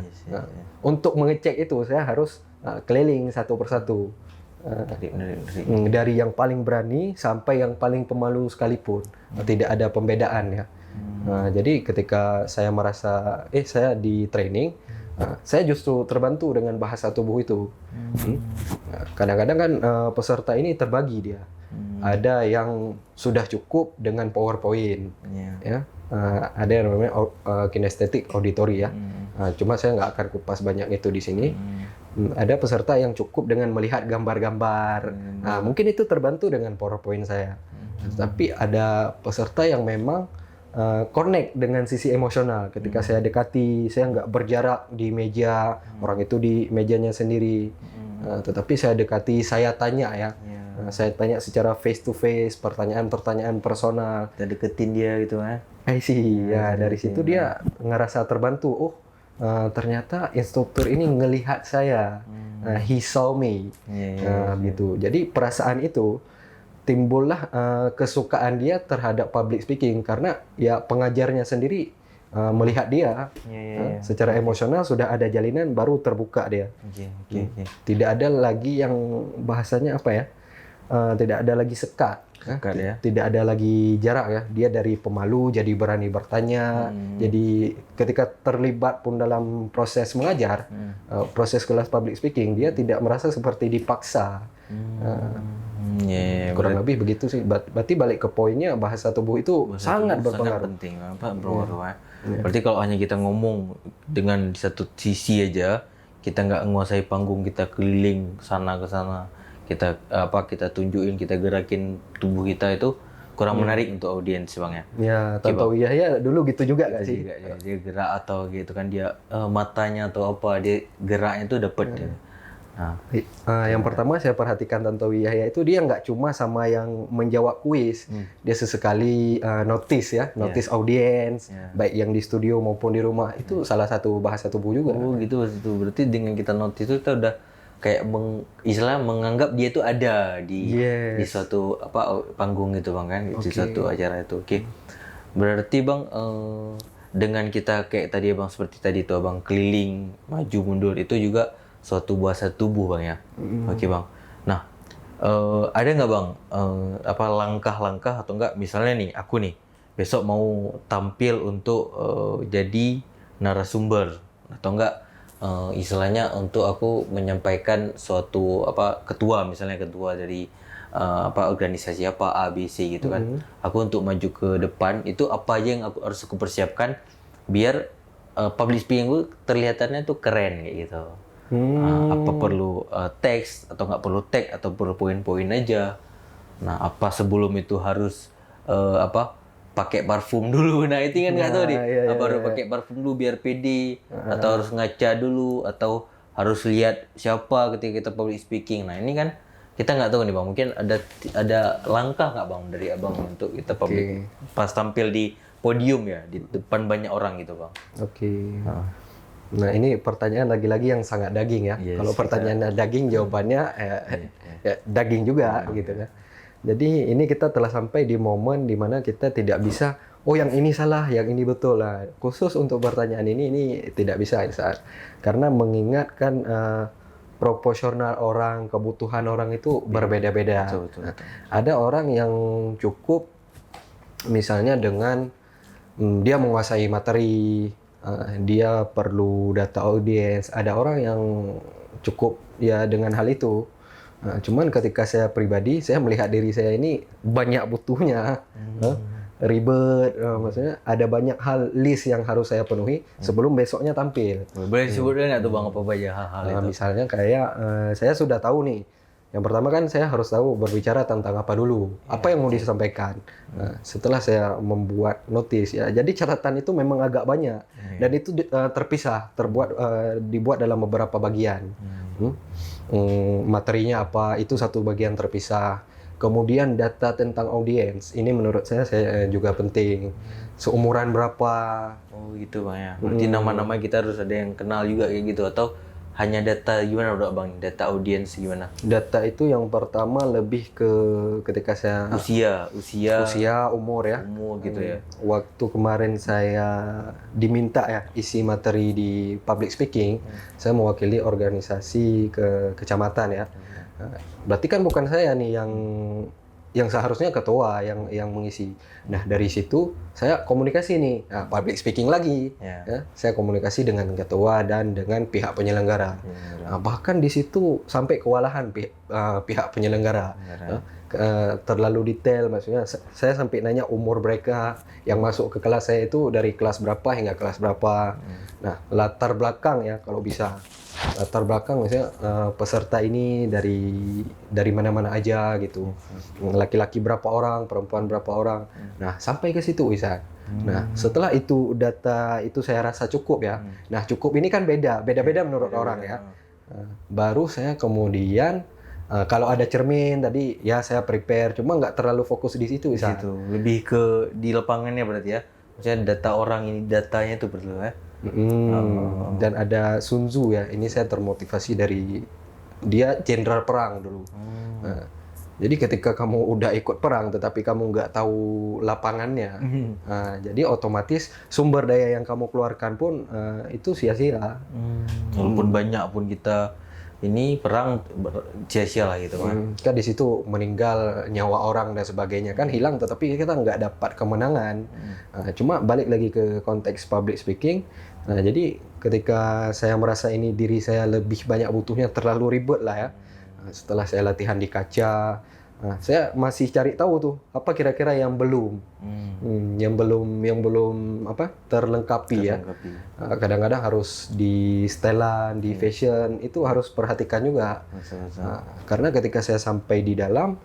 Untuk mengecek itu saya harus keliling satu persatu. Dari yang paling berani sampai yang paling pemalu sekalipun, tidak ada pembedaan ya. Jadi ketika saya merasa saya di training, saya justru terbantu dengan bahasa tubuh itu. Kadang-kadang kan peserta ini terbagi dia. Ada yang sudah cukup dengan PowerPoint, ya. Ada yang namanya kinestetik auditory ya. Cuma saya nggak akan kupas banyak itu di sini. Ada peserta yang cukup dengan melihat gambar-gambar. Mungkin itu terbantu dengan PowerPoint saya. Tapi ada peserta yang memang connect dengan sisi emosional. Ketika saya dekati, saya nggak berjarak di meja, orang itu di mejanya sendiri. Tetapi saya dekati, saya tanya ya. Saya tanya secara face to face, pertanyaan-pertanyaan personal. Kita deketin dia gitu Ya, dari situ dia ngerasa terbantu. Ternyata instruktur ini ngelihat saya. He saw me. Gitu. Jadi perasaan itu timbullah kesukaan dia terhadap public speaking karena ya pengajarnya sendiri melihat dia secara emosional sudah ada jalinan, baru terbuka dia. Tidak ada lagi yang bahasanya apa ya? Tidak ada lagi sekat. Tidak ada lagi jarak ya. Dia dari pemalu jadi berani bertanya. Jadi ketika terlibat pun dalam proses mengajar, proses kelas public speaking, dia tidak merasa seperti dipaksa. Kurang lebih begitu sih. Berarti balik ke poinnya, bahasa tubuh itu sangat berpengaruh. Sangat penting, berpengaruh. Berarti kalau hanya kita ngomong dengan di satu sisi aja, kita nggak menguasai panggung, kita keliling sana ke sana, kita tunjukin, kita gerakin tubuh kita, itu kurang menarik untuk audiens, Bang ya. Ya, Tanto Yahya dulu gitu juga nggak sih? Dia gerak atau gitu kan, dia matanya atau apa, dia geraknya tuh dapet. Yang pertama saya perhatikan Tanto Yahya itu dia nggak cuma sama yang menjawab kuis, dia sesekali notice audiens, baik yang di studio maupun di rumah. Itu salah satu bahasa tubuh juga. Oh gitu, berarti dengan kita notice itu kita udah kayak menganggap dia itu ada di suatu panggung gitu, Bang, kan, di suatu acara itu. Berarti, Bang, dengan kita kayak tadi, Bang, seperti tadi tuh, Bang, keliling maju mundur, itu juga suatu bahasa tubuh, Bang ya. Bang. Nah, ada nggak, Bang, langkah-langkah atau enggak, misalnya nih aku nih besok mau tampil untuk jadi narasumber atau enggak istilahnya untuk aku menyampaikan suatu ketua, misalnya ketua dari organisasi A B C gitu kan. Aku untuk maju ke depan itu apa aja yang aku persiapkan biar public speaking gue terlihatannya tuh keren kayak gitu. Apa perlu teks atau nggak perlu teks atau perlu poin-poin aja. Nah, apa sebelum itu harus pakai parfum dulu. Nah, itu kan nggak tahu nih. Apa harus pakai parfum dulu biar pede atau harus ngaca dulu atau harus lihat siapa ketika kita public speaking. Nah, ini kan kita nggak tahu nih Bang. Mungkin ada langkah nggak Bang dari Abang untuk kita public pas tampil di podium ya di depan banyak orang gitu Bang. Nah ini pertanyaan lagi-lagi yang sangat daging ya. Kalau pertanyaannya daging, jawabannya daging juga gitu kan. Jadi ini kita telah sampai di momen dimana kita tidak bisa, oh yang ini salah, yang ini betul lah. Khusus untuk pertanyaan ini tidak bisa saat karena mengingatkan proporsional orang, kebutuhan orang itu berbeda-beda. Betul. Ada orang yang cukup misalnya dengan dia menguasai materi. Dia perlu data audiens. Ada orang yang cukup ya dengan hal itu. Cuman ketika saya pribadi, saya melihat diri saya ini banyak butuhnya, ribet. Maksudnya ada banyak hal list yang harus saya penuhi sebelum besoknya tampil. Boleh disebutkan nggak tuh Bang apa aja hal-hal itu? Misalnya kayak saya sudah tahu nih. Yang pertama kan saya harus tahu berbicara tentang apa dulu, apa yang mau disampaikan. Nah, setelah saya membuat notis ya, jadi catatan itu memang agak banyak dan itu terpisah, dibuat dalam beberapa bagian. Materinya apa itu satu bagian terpisah. Kemudian data tentang audiens, ini menurut saya juga penting. Seumuran berapa? Oh gitu Bang ya. Berarti nama-nama kita harus ada yang kenal juga kayak gitu atau hanya data gimana udah Bang? Data audiens gimana? Data itu yang pertama lebih ke ketika saya usia, umur ya. Umur gitu ya. Waktu kemarin saya diminta ya isi materi di public speaking, saya mewakili organisasi kecamatan ya. Berarti kan bukan saya nih yang seharusnya ketua yang mengisi. Nah dari situ saya komunikasi nih, public speaking lagi. Ya, saya komunikasi dengan ketua dan dengan pihak penyelenggara. Bahkan di situ sampai kewalahan pihak penyelenggara. Terlalu detail, maksudnya saya sampai nanya umur mereka yang masuk ke kelas saya itu dari kelas berapa hingga kelas berapa. Nah latar belakang ya kalau bisa. Latar belakang misalnya peserta ini dari mana-mana aja gitu. Laki-laki berapa orang, perempuan berapa orang. Nah, sampai ke situ Isan. Nah, setelah itu data itu saya rasa cukup ya. Nah, cukup ini kan beda-beda menurut orang ya. Baru saya kemudian kalau ada cermin tadi ya saya prepare, cuma nggak terlalu fokus di situ Isan. Lebih ke di lapangannya berarti ya. Maksudnya data orang ini datanya itu betul ya. Dan ada Sun Tzu ya, ini saya termotivasi dari dia jenderal perang dulu. Nah, jadi ketika kamu udah ikut perang tetapi kamu nggak tahu lapangannya, jadi otomatis sumber daya yang kamu keluarkan pun itu sia-sia. Walaupun banyak pun kita ini perang sia-sia lah gitu kan. Kan di situ meninggal nyawa orang dan sebagainya kan hilang, tetapi kita nggak dapat kemenangan. Cuma balik lagi ke konteks public speaking. Nah, jadi ketika saya merasa ini diri saya lebih banyak butuhnya terlalu ribet lah ya. Setelah saya latihan di kaca, saya masih cari tahu tuh apa kira-kira yang belum terlengkapi ya. Kadang-kadang harus di setelan, di fashion itu harus perhatikan juga. Karena ketika saya sampai di dalam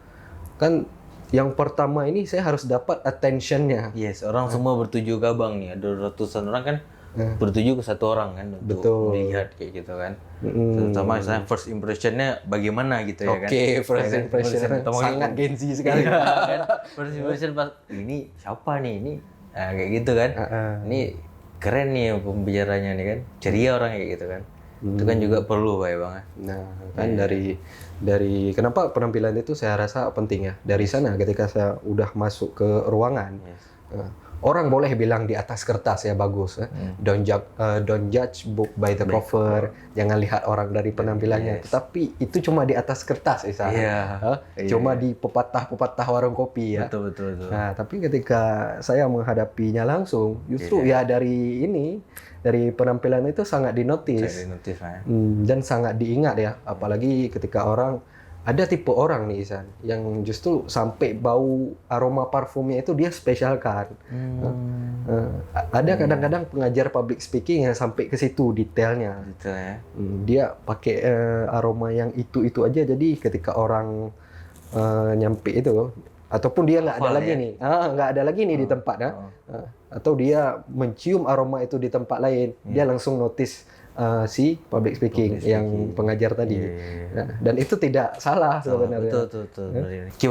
kan yang pertama ini saya harus dapat attention-nya. Yes, orang semua bertuju ke Abang nih. Ada ratusan orang kan bertuju ke satu orang kan untuk melihat kayak gitu kan. Terutama misalnya first impression-nya bagaimana gitu ya kan. Oke, first impression sangat Gen Z sekali. Kan? First impression pas ini siapa nih ini kayak gitu kan. Ini keren nih pembicaranya nih kan. Ceria orang kayak gitu kan. Itu kan juga perlu Pak ya Bang. Nah, kan dari kenapa penampilan itu saya rasa penting ya. Dari sana ketika saya udah masuk ke ruangan, Orang boleh bilang di atas kertas ya bagus. Don't judge book by the cover. Jangan lihat orang dari penampilannya. Tetapi itu cuma di atas kertas, cuma di pepatah-pepatah warung kopi ya. Betul. Nah, tapi ketika saya menghadapinya langsung, justru ya dari penampilan itu sangat dinotis. Dan sangat diingat ya. Apalagi ketika ada tipe orang nih Isan, yang justru sampai bau aroma parfumnya itu dia spesialkan. Ada kadang-kadang pengajar public speaking yang sampai ke situ detailnya. Dia pakai aroma yang itu aja, jadi ketika orang nyampe itu, ataupun dia nggak ada lagi nih di tempat atau dia mencium aroma itu di tempat lain, dia langsung notice si public speaking yang pengajar tadi. Dan itu tidak salah sebenarnya. Betul.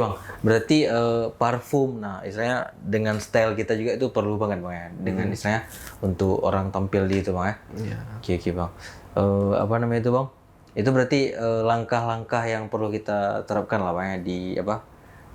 Bang, berarti parfum, nah istilahnya dengan style kita juga itu perlu banget Bang ya, dengan istilahnya untuk orang tampil di itu Bang ya. Oke Bang. Apa namanya itu Bang? Itu berarti langkah-langkah yang perlu kita terapkan lah Bang ya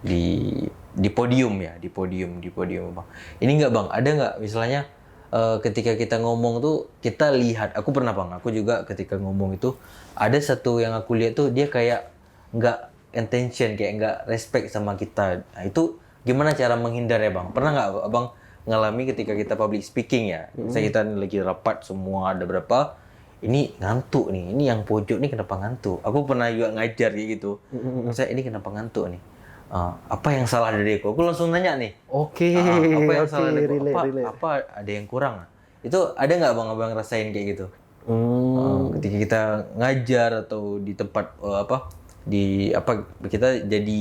di podium ya, di podium Bang. Ini enggak Bang, ada nggak misalnya ketika kita ngomong tuh kita lihat, aku pernah Bang, aku juga ketika ngomong itu ada satu yang aku lihat tuh dia kayak nggak intention, kayak nggak respect sama kita. Nah, itu gimana cara menghindar ya Bang? Pernah nggak Abang ngalami ketika kita public speaking ya? Misalnya kita lagi rapat semua ada berapa, ini ngantuk nih, ini yang pojok nih kenapa ngantuk? Aku pernah juga ngajar kayak gitu. Misalnya ini kenapa ngantuk nih? Apa yang salah dari aku langsung nanya nih. Apa yang salah dari aku? Apa ada yang kurang? Itu ada nggak Abang rasain kayak gitu? Ketika kita ngajar atau di tempat kita jadi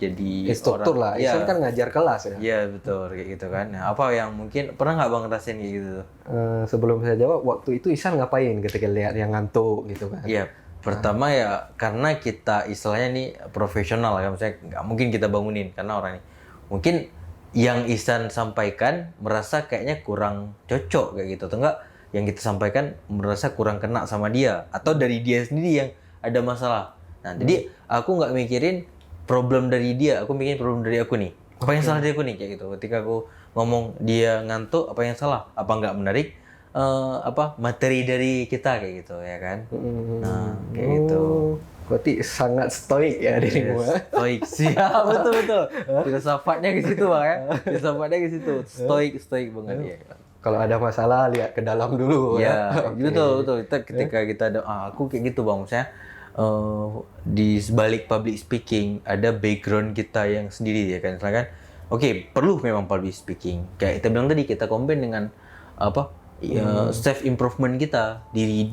jadi instruktur lah. Isan kan ngajar kelas ya. Iya betul kayak gitu kan. Nah, apa yang mungkin pernah nggak Bang rasain kayak gitu? Sebelum saya jawab, waktu itu Isan ngapain ketika lihat yang ngantuk gitu kan? Iya. Pertama ya karena kita istilahnya nih profesional ya, misalnya nggak mungkin kita bangunin karena orang ini mungkin yang Ihsan sampaikan merasa kayaknya kurang cocok kayak gitu, atau enggak yang kita sampaikan merasa kurang kena sama dia, atau dari dia sendiri yang ada masalah. Nah jadi aku nggak mikirin problem dari dia, aku mikirin problem dari aku nih. Apa yang salah dari aku nih kayak gitu. Ketika aku ngomong dia ngantuk, apa yang salah? Apa nggak menarik? Materi dari kita kayak gitu ya kan. Nah kayak gitu. Berarti sangat stoik ya dirimu. Stoik sih. Betul. Filsafatnya ke situ Bang ya. Filsafatnya ke situ. Stoik banget ya. Kalau ada masalah lihat ke dalam dulu ya. Betul. Ketika kita ada aku kayak gitu Bang, misalnya di sebalik public speaking ada background kita yang sendiri ya kan. Misalkan perlu memang public speaking. Kayak kita bilang tadi, kita combine dengan self improvement kita, diri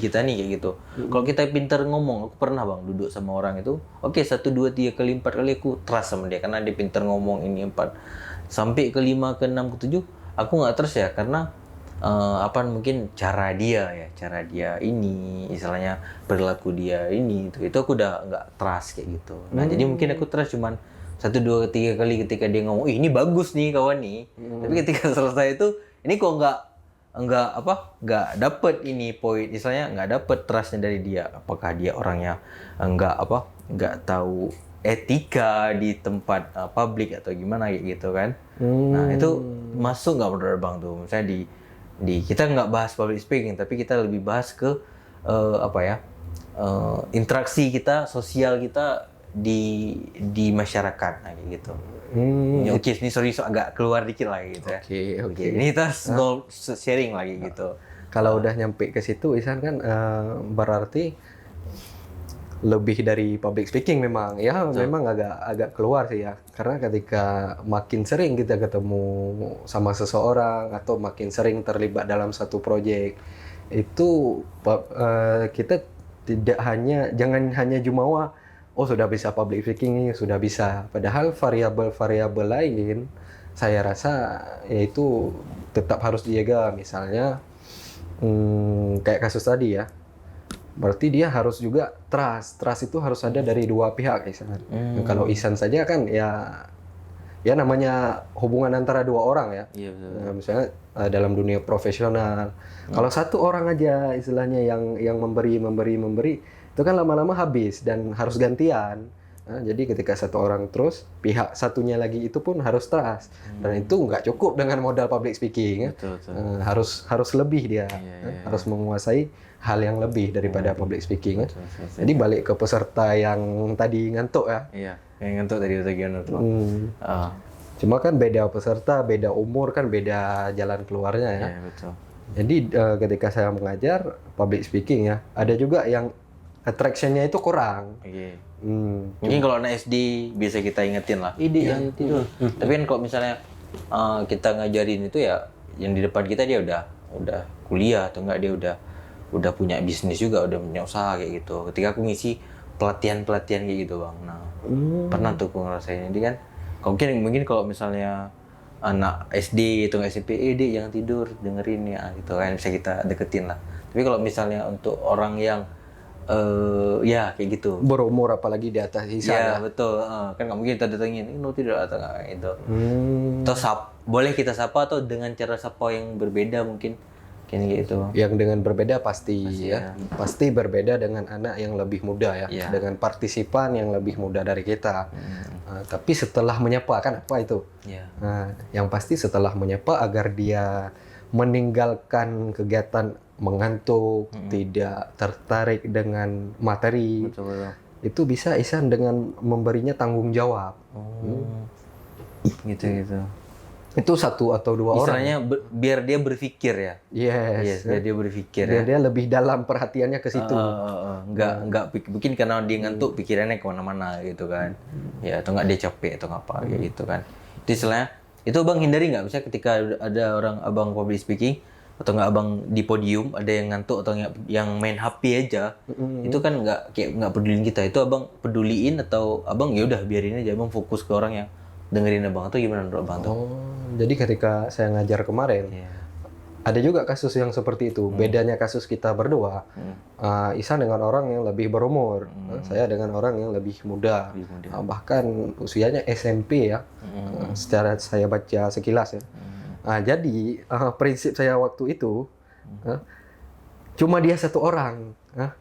kita nih kayak gitu. Kalau kita pintar ngomong, aku pernah Bang duduk sama orang itu, 1 2 3 kali 4 kali aku trust sama dia karena dia pintar ngomong ini 4. Sampai ke 5 ke 6 ke 7 aku nggak trust ya karena mungkin cara dia ini istilahnya perilaku dia ini itu aku udah nggak trust kayak gitu. Nah jadi mungkin aku trust cuman 1 2 3 kali ketika dia ngomong ini bagus nih kawan nih. Tapi ketika selesai itu ini kok nggak dapet ini poin, misalnya nggak dapet trustnya dari dia. Apakah dia orangnya nggak tahu etika di tempat publik atau gimana kayak gitu kan? Nah itu masuk nggak menurut Bang tuh? Misalnya di kita nggak bahas public speaking, tapi kita lebih bahas ke interaksi kita, sosial kita di masyarakat kayak gitu. Ini sorry agak keluar dikit lagi gitu ya. Oke. Ini kita sharing lagi gitu. Kalau udah nyampe ke situ Ihsan kan berarti lebih dari public speaking memang ya. Memang agak keluar sih ya. Karena ketika makin sering kita ketemu sama seseorang atau makin sering terlibat dalam satu proyek, itu kita jangan hanya jumawa sudah bisa public speaking, sudah bisa. Padahal variabel-variabel lain saya rasa yaitu tetap harus dijaga. Misalnya kayak kasus tadi ya. Berarti dia harus juga trust. Trust itu harus ada dari dua pihak Ihsan. Kalau Ihsan saja kan ya namanya hubungan antara dua orang ya. Iya, betul. Nah, misalnya dalam dunia profesional. Kalau satu orang aja istilahnya yang memberi itu kan lama-lama habis dan harus gantian. Jadi ketika satu orang terus, pihak satunya lagi itu pun harus trust. Dan itu nggak cukup dengan modal public speaking. Betul, betul. Harus lebih dia, harus menguasai hal yang lebih daripada public speaking. Betul. Jadi balik ke peserta yang tadi ngantuk ya. Iya, yang ngantuk tadi gimana tuh? Cuma kan beda peserta, beda umur kan, beda jalan keluarnya ya. Iya, betul. Jadi ketika saya mengajar public speaking ya, ada juga yang attraction-nya itu kurang. Oke. Mungkin kalau anak SD bisa kita ingetin lah, ide yang tidur. Tapi kan kalau misalnya kita ngajarin itu ya, yang di depan kita dia udah kuliah atau enggak, dia udah punya bisnis juga, udah punya usaha kayak gitu. Ketika aku ngisi pelatihan kayak gitu bang, nah pernah tuh aku ngerasain. Jadi kan mungkin kalau misalnya anak SD atau SMP, ide jangan tidur, dengerin ya gitu kan, bisa kita deketin lah. Tapi kalau misalnya untuk orang yang ya kayak gitu, Berumur apalagi di atas sisa ya ya. betul, kan nggak mungkin kita datengin ini tidak atau nggak itu. Atau boleh kita sapa atau dengan cara sapa yang berbeda mungkin kayak gitu. Yang dengan berbeda pasti ya. Pasti berbeda dengan anak yang lebih muda ya. Iya. Dengan partisipan yang lebih muda dari kita. Tapi setelah menyapa kan apa itu? Iya. Yang pasti setelah menyapa agar dia meninggalkan kegiatan mengantuk, tidak tertarik dengan materi. Betul. Itu bisa Ihsan dengan memberinya tanggung jawab. Gitu. Itu satu atau dua orang. Istilahnya biar dia berpikir ya. Yes. Biar dia berpikir Biar ya. dia lebih dalam perhatiannya ke situ. Nggak mungkin karena dia ngantuk pikirannya kemana-mana gitu kan. Ya atau nggak dia capek atau apa kayak gitu kan. Itu istilahnya itu abang hindari nggak, misalnya ketika ada orang abang public speaking atau nggak abang di podium ada yang ngantuk atau yang main HP aja, itu kan nggak peduliin kita, itu abang peduliin atau abang ya udah biarin aja, abang fokus ke orang yang dengerin abang, atau gimana menurut abang tuh? Jadi ketika saya ngajar kemarin, ada juga kasus yang seperti itu. Bedanya kasus kita berdua, Ihsan dengan orang yang lebih berumur, saya dengan orang yang lebih muda. Bahkan usianya SMP ya, secara saya baca sekilas ya. Jadi prinsip saya waktu itu, cuma dia satu orang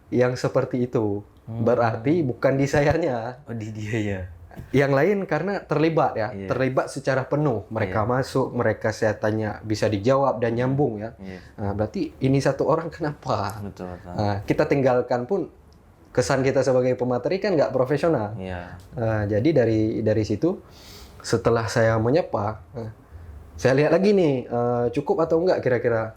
yang seperti itu. Berarti bukan di sayanya. Oh, di dia ya. Yang lain karena terlibat ya, terlibat secara penuh. Mereka masuk, mereka saya tanya bisa dijawab dan nyambung ya. Berarti ini satu orang kenapa? Betul. Kita tinggalkan pun kesan kita sebagai pemateri kan nggak profesional. Jadi dari situ setelah saya menyapa, saya lihat lagi nih cukup atau enggak kira-kira.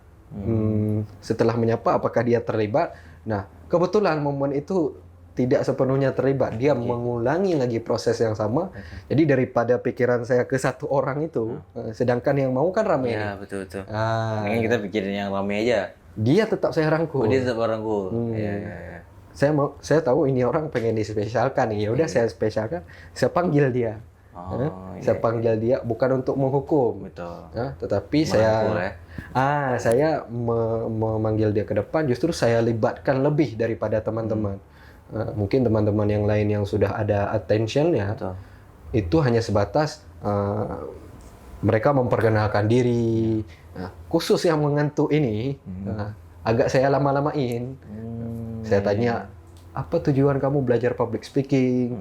Setelah menyapa apakah dia terlibat? Nah kebetulan momen itu tidak sepenuhnya terlibat, dia mengulangi lagi proses yang sama. Jadi daripada pikiran saya ke satu orang itu, sedangkan yang mau kan ramai. Iya, betul. Mungkin kita pikirin yang ramai aja. Dia tetap saya rangkul. Dia tetap rangkul. Iya. Saya tahu ini orang pengen dispesialkan nih. Ya udah saya spesialkan, saya panggil dia. Saya panggil dia bukan untuk menghukum. Betul. Tetapi saya memanggil dia ke depan, justru saya libatkan lebih daripada teman-teman. Mungkin teman-teman yang lain yang sudah ada attention ya, itu hanya sebatas mereka memperkenalkan diri. Khusus yang mengantuk ini agak saya lama-lamain. Saya tanya, apa tujuan kamu belajar public speaking?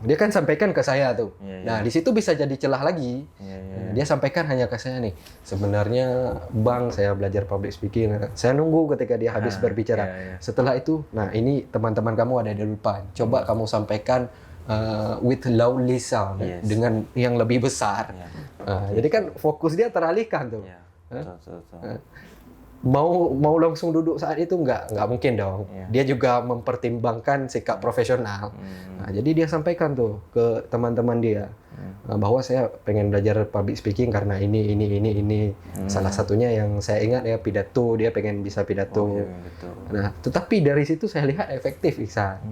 Dia kan sampaikan ke saya tuh. Nah di situ bisa jadi celah lagi. Dia sampaikan hanya ke saya nih. Sebenarnya Bang, saya belajar public speaking. Saya nunggu ketika dia habis berbicara. Setelah itu, nah ini teman-teman kamu ada di depan. Coba kamu sampaikan with loudly sound dengan yang lebih besar. Jadi kan fokus dia teralihkan tuh. Mau langsung duduk saat itu nggak mungkin dong. Dia juga mempertimbangkan sikap profesional. Jadi dia sampaikan tuh ke teman-teman dia bahwa saya pengen belajar public speaking karena ini. Salah satunya yang saya ingat ya pidato, dia pengen bisa pidato. Nah, tetapi dari situ saya lihat efektif Ihsan.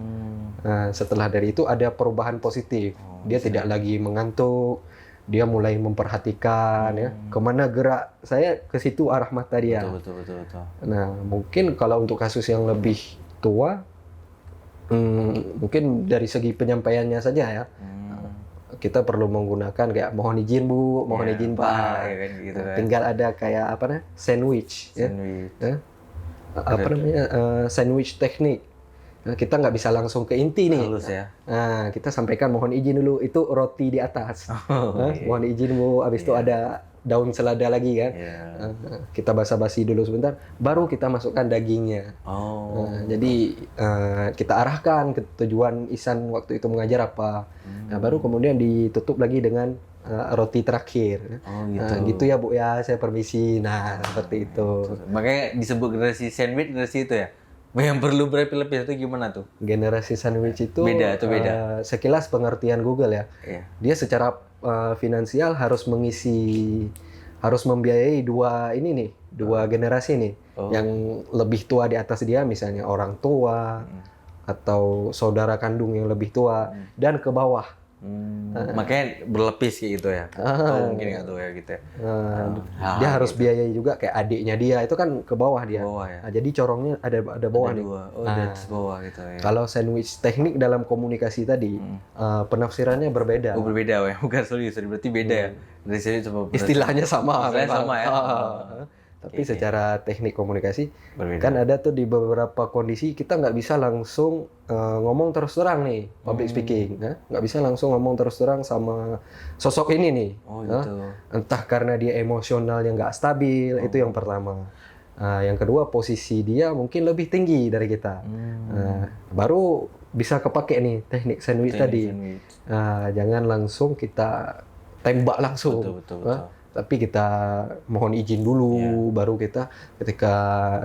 Setelah dari itu ada perubahan positif. Dia tidak lagi mengantuk. Dia mulai memperhatikan ya kemana gerak saya, ke situ arah mata dia. Betul. Nah mungkin kalau untuk kasus yang lebih tua, mungkin dari segi penyampaiannya saja ya, kita perlu menggunakan kayak mohon izin Bu, mohon izin Pak. Kan, gitu kan. Tinggal ada kayak apa sandwich. Ya? Apa namanya sandwich teknik. Nah, kita nggak bisa langsung ke inti nih. Halus ya. Nah, kita sampaikan mohon izin dulu, itu roti di atas. Iya. Mohon izin Bu, habis itu ada daun selada lagi kan. Iya. Kita basa-basi dulu sebentar, baru kita masukkan dagingnya. Oh. Jadi kita arahkan ke tujuan Ihsan waktu itu mengajar apa. Nah, baru kemudian ditutup lagi dengan roti terakhir. Oh gitu. Gitu ya Bu ya, saya permisi. Nah, seperti itu. Makanya disebut generasi sandwich generasi itu ya. Yang perlu berlapis itu gimana tuh? Generasi sandwich itu Beda atau beda? Sekilas pengertian Google ya. Iya. Dia secara finansial harus harus membiayai dua generasi nih. Yang lebih tua di atas dia, misalnya orang tua atau saudara kandung yang lebih tua, dan ke bawah. Makanya berlapis kayak gitu ya. Mungkin nggak tuh ya gitu ya. Dia harus biayai juga kayak adiknya dia, itu kan ke bawah dia. Bawah ya. Nah, jadi corongnya ada bawah nih. Di atas bawah gitu ya. Kalau sandwich teknik dalam komunikasi tadi, penafsirannya berbeda. Oh berbeda ya, bukan serius, berarti beda ya. Dari sini coba Istilahnya sama. Istilahnya sama ya. Tapi secara teknik komunikasi, berbeda. kan ada tuh di beberapa kondisi kita nggak bisa langsung ngomong terus terang nih, public speaking. Nggak bisa langsung ngomong terus terang sama sosok ini nih. Oh gitu. Entah karena dia emosional yang nggak stabil, itu yang pertama. Yang kedua, posisi dia mungkin lebih tinggi dari kita. Baru bisa kepake nih teknik sandwich tadi. Jangan langsung kita tembak langsung. Betul. Tapi kita mohon izin dulu, baru ketika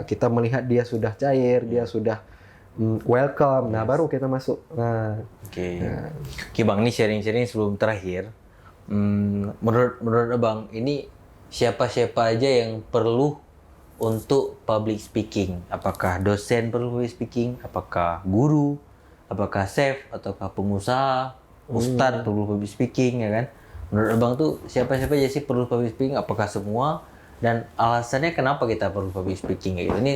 kita melihat dia sudah cair, dia sudah welcome, nah baru kita masuk. Oke Bang, ini sharing-sharing sebelum terakhir. Menurut Abang, ini siapa-siapa aja yang perlu untuk public speaking? Apakah dosen perlu public speaking? Apakah guru? Apakah chef? Ataukah pengusaha? Ustadz perlu public speaking, ya kan? Menurut Abang tuh siapa-siapa aja sih perlu public speaking? Apakah semua? Dan alasannya kenapa kita perlu public speaking kayak gitu? Ini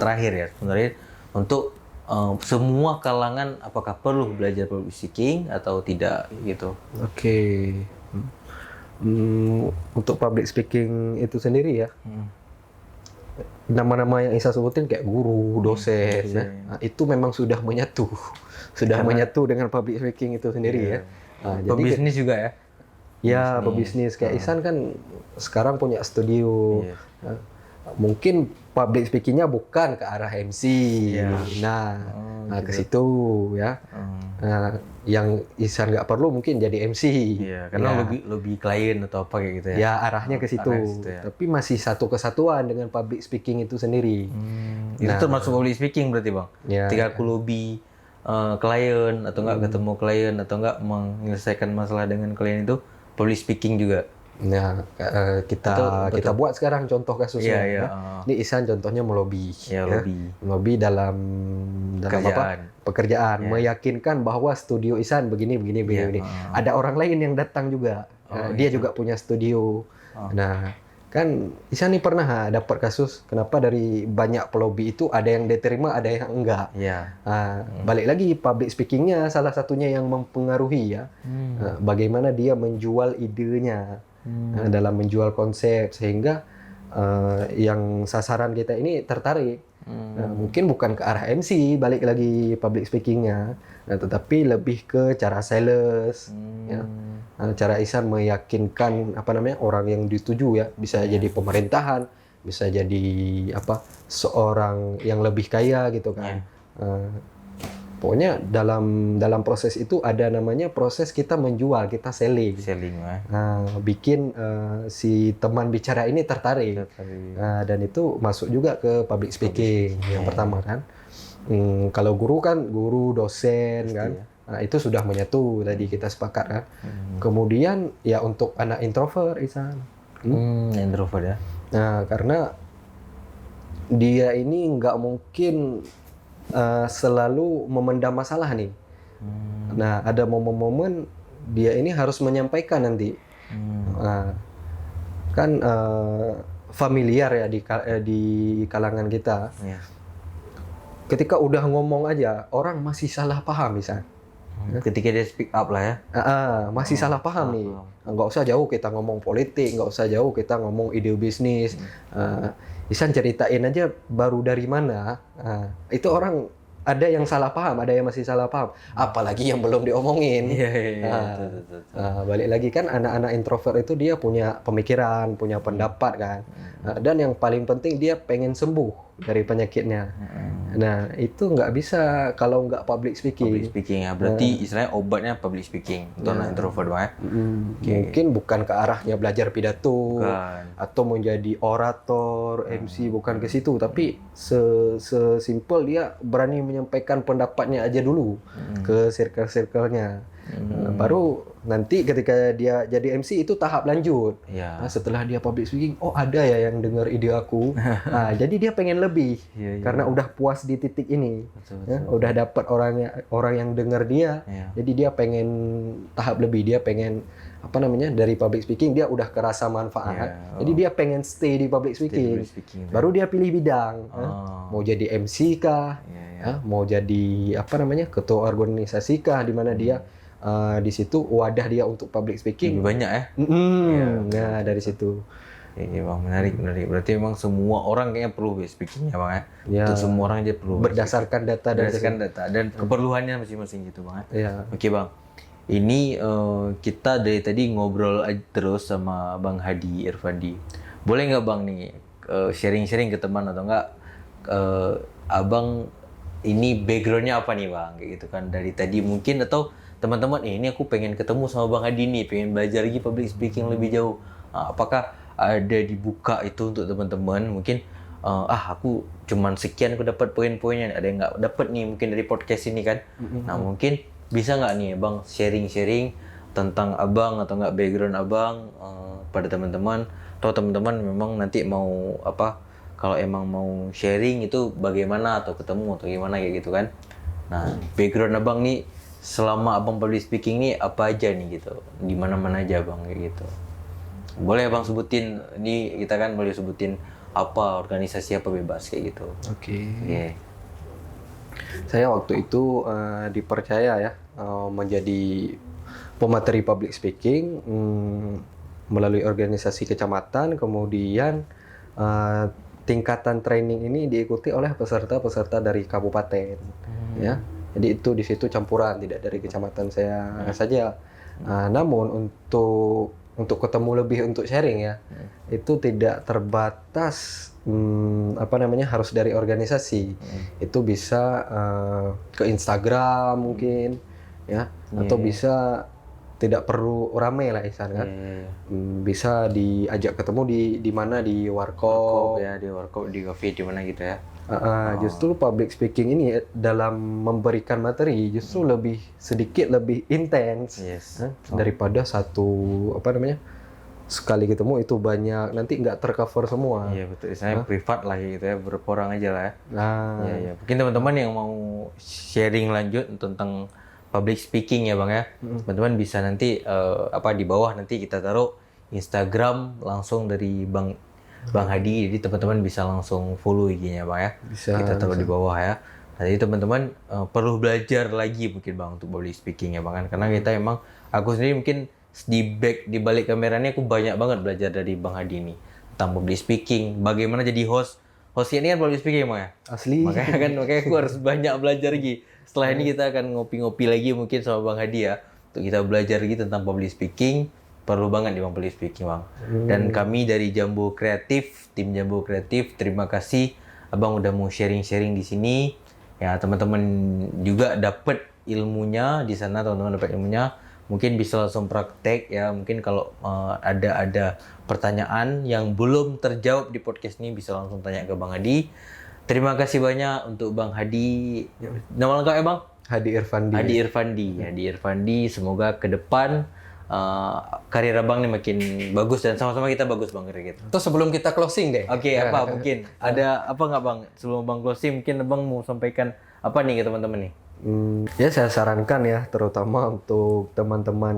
terakhir ya sebenarnya, untuk semua kalangan apakah perlu belajar public speaking atau tidak gitu? Oke. Untuk public speaking itu sendiri ya, nama-nama yang Isa sebutin kayak guru, dosen, itu memang sudah menyatu, menyatu dengan public speaking itu sendiri ya. Jadi pebisnis juga ya? Ya, pebisnis kayak Ihsan kan sekarang punya studio. Mungkin public speaking-nya bukan ke arah MC. Ke situ ya. Yang Ihsan nggak perlu mungkin jadi MC. Karena lebih klien atau apa kayak gitu ya. Ya, arahnya ke situ. Tapi masih satu kesatuan dengan public speaking itu sendiri. Itu termasuk public speaking berarti, Bang? Ketika aku lobby klien atau nggak ketemu klien atau nggak menyelesaikan masalah dengan klien itu public speaking juga. Nah, kita buat sekarang contoh kasusnya. Ini Ihsan contohnya melobi. Melobi dalam pekerjaan. Meyakinkan bahwa studio Ihsan begini. Ada orang lain yang datang juga. Dia juga punya studio. Nah, kan Ihsan nih pernah dapat kasus kenapa dari banyak pelobi itu ada yang diterima, ada yang enggak. Balik lagi public speaking-nya salah satunya yang mempengaruhi ya. Bagaimana dia menjual idenya. Dalam menjual konsep sehingga yang sasaran kita ini tertarik. Mungkin bukan ke arah MC, balik lagi public speaking-nya, tetapi lebih ke cara sales, cara Ihsan meyakinkan orang yang dituju ya, bisa jadi pemerintahan, bisa jadi seorang yang lebih kaya gitu kan. Pokoknya dalam proses itu ada namanya proses kita menjual, kita selling. Bikin si teman bicara ini tertarik. Dan itu masuk juga ke public speaking yang pertama kan. Kalau guru dosen kan. Itu sudah menyatu tadi kita sepakat kan. Kemudian ya untuk anak introvert Ihsan. Introvert ya. Nah, karena dia ini nggak mungkin selalu memendam masalah nih. Nah, ada momen-momen dia ini harus menyampaikan nanti. Kan familiar ya di kalangan kita. Ketika udah ngomong aja, orang masih salah paham misalnya. Ketika dia speak up lah ya. Masih salah paham nih. Nggak usah jauh kita ngomong politik, nggak usah jauh kita ngomong ide bisnis. Ihsan ceritain aja baru dari mana. Itu orang ada yang salah paham, ada yang masih salah paham. Apalagi yang belum diomongin. Iya. Nah, Betul. balik lagi kan anak-anak introvert itu dia punya pemikiran, punya pendapat kan. Dan yang paling penting dia pengen sembuh dari penyakitnya. Nah, itu nggak bisa kalau nggak public speaking. Public speaking ya. Berarti istilahnya obatnya public speaking untuk anak introvert Bang ya. Mungkin bukan ke arahnya belajar pidato Bukan. atau menjadi orator, MC, bukan ke situ, tapi sesimpel dia berani menyampaikan pendapatnya aja dulu ke circle-circle-nya. Baru nanti ketika dia jadi MC itu tahap lanjut. Iya. Nah, setelah dia public speaking, oh ada ya yang dengar ide aku. Nah, jadi dia pengen lebih Iya. karena udah puas di titik ini. Betul. Ya, udah dapat orang yang dengar dia. Iya. Jadi dia pengen tahap lebih, dia pengen dari public speaking dia udah kerasa manfaat. Iya. Jadi dia pengen stay di public speaking. Public speaking. Baru dia pilih bidang. Mau jadi MC kah? Iya. Mau jadi ketua organisasi kah, di mana dia di situ wadah dia untuk public speaking. Lebih banyak ya. Nah, dari situ. Iya Bang, menarik. Berarti memang semua orang kayaknya perlu public speaking ya Bang ya. Ya. Untuk semua orang aja perlu. Berdasarkan data Berdasarkan data dan keperluannya masing-masing gitu Bang ya. Ya. Oke Bang, ini kita dari tadi ngobrol terus sama Bang Hadi Irfandi. Boleh nggak Bang nih sharing-sharing ke teman atau nggak Abang ini backgroundnya apa nih Bang? Kayak gitu kan dari tadi mungkin atau teman-teman ini aku pengen ketemu sama Bang Hadi nih, pengen belajar lagi public speaking lebih jauh. Apakah ada dibuka itu untuk teman-teman? Mungkin aku cuman sekian aku dapat poin-poinnya, ada yang nggak dapat nih mungkin dari podcast ini kan. Nah mungkin bisa nggak nih Bang sharing-sharing tentang Abang atau nggak background Abang pada teman-teman, atau teman-teman memang nanti mau kalau emang mau sharing itu bagaimana atau ketemu atau gimana kayak gitu kan. Nah background Abang nih selama Abang public speaking nih apa aja nih gitu, di mana-mana aja Bang kayak gitu. Boleh Bang sebutin, ini kita kan boleh sebutin apa organisasi apa bebas kayak gitu. Oke. Iya. Saya waktu itu dipercaya ya menjadi pemateri public speaking melalui organisasi kecamatan, kemudian tingkatan training ini diikuti oleh peserta-peserta dari kabupaten, ya. Jadi itu di situ campuran, tidak dari kecamatan saya saja. Namun untuk ketemu lebih untuk sharing ya, itu tidak terbatas harus dari organisasi. Itu bisa ke Instagram mungkin ya, atau bisa tidak perlu ramai lah Ihsan kan. Bisa diajak ketemu di mana, di warkop ya, di warkop, di cafe, di mana gitu ya. Justru public speaking ini dalam memberikan materi justru sedikit lebih intens daripada sekali ketemu itu banyak, nanti nggak tercover semua. Iya betul, saya privat lah gitu ya, berapa orang aja lah ya. Iya. Mungkin teman-teman yang mau sharing lanjut tentang public speaking ya Bang ya, teman-teman bisa nanti di bawah nanti kita taruh Instagram langsung dari Bang Hadi, jadi teman-teman bisa langsung follow IG-nya Bang ya. Kita taruh di bawah ya. Nah, jadi teman-teman perlu belajar lagi mungkin Bang untuk public speaking ya Bang kan, karena kita emang aku sendiri mungkin di balik kameranya aku banyak banget belajar dari Bang Hadi nih tentang public speaking, bagaimana jadi host ini kan public speaking Bang ya. Asli. Makanya aku harus banyak belajar lagi. Setelah ini kita akan ngopi-ngopi lagi mungkin sama Bang Hadi ya, untuk kita belajar lagi tentang public speaking. Perlu banget di Bang public speaking Bang. Dan kami dari Jambu Kreatif, tim Jambu Kreatif, terima kasih Abang udah mau sharing-sharing di sini. Ya teman-teman juga dapat ilmunya di sana, teman-teman dapat ilmunya. Mungkin bisa langsung praktek ya. Mungkin kalau ada pertanyaan yang belum terjawab di podcast ini bisa langsung tanya ke Bang Hadi. Terima kasih banyak untuk Bang Hadi. Nama lengkapnya Bang? Hadi Irfandi. Hadi Irfandi. Semoga ke depan karir Abang nih makin bagus dan sama-sama kita bagus Bang gitu. Terus sebelum kita closing deh. Oke, mungkin ada apa nggak Bang sebelum Bang closing, mungkin Abang mau sampaikan apa nih ke teman-teman nih? Ya saya sarankan ya, terutama untuk teman-teman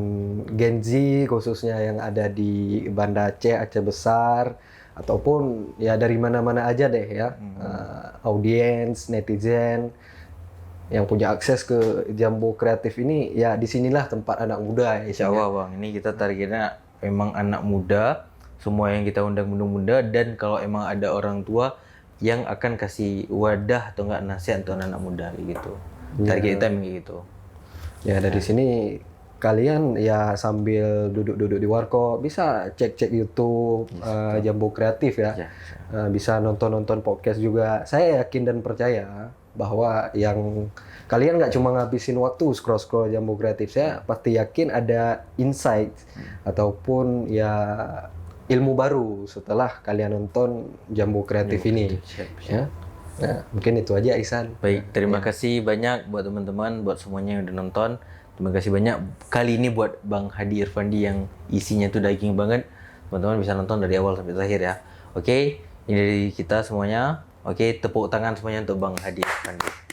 Gen Z khususnya yang ada di Banda Aceh Besar, ataupun ya dari mana-mana aja deh ya, audiens, netizen yang punya akses ke Jambu Kreatif ini, ya disinilah tempat anak muda ya. Insya Allah Bang, ini kita targetnya memang anak muda, semua yang kita undang muda-muda, dan kalau emang ada orang tua yang akan kasih wadah atau enggak nasihat untuk anak-anak muda gitu. Target kita memang gitu. Ya dari sini kalian ya sambil duduk-duduk di warkop bisa cek-cek YouTube Jambu Kreatif ya. Bisa nonton-nonton podcast juga. Saya yakin dan percaya bahwa yang kalian nggak cuma ngabisin waktu scroll-scroll Jambu Kreatif. Saya pasti yakin ada insight ataupun ya ilmu baru setelah kalian nonton Jambu Kreatif ini. Ya. Nah, mungkin itu aja Ihsan. Baik, terima kasih banyak buat teman-teman, buat semuanya yang udah nonton. Terima kasih banyak kali ini buat Bang Hadi Irfandi yang isinya tuh daging banget. Teman-teman bisa nonton dari awal sampai terakhir ya. Oke, ini dari kita semuanya. Oke, tepuk tangan semuanya untuk Bang Hadi Irfandi.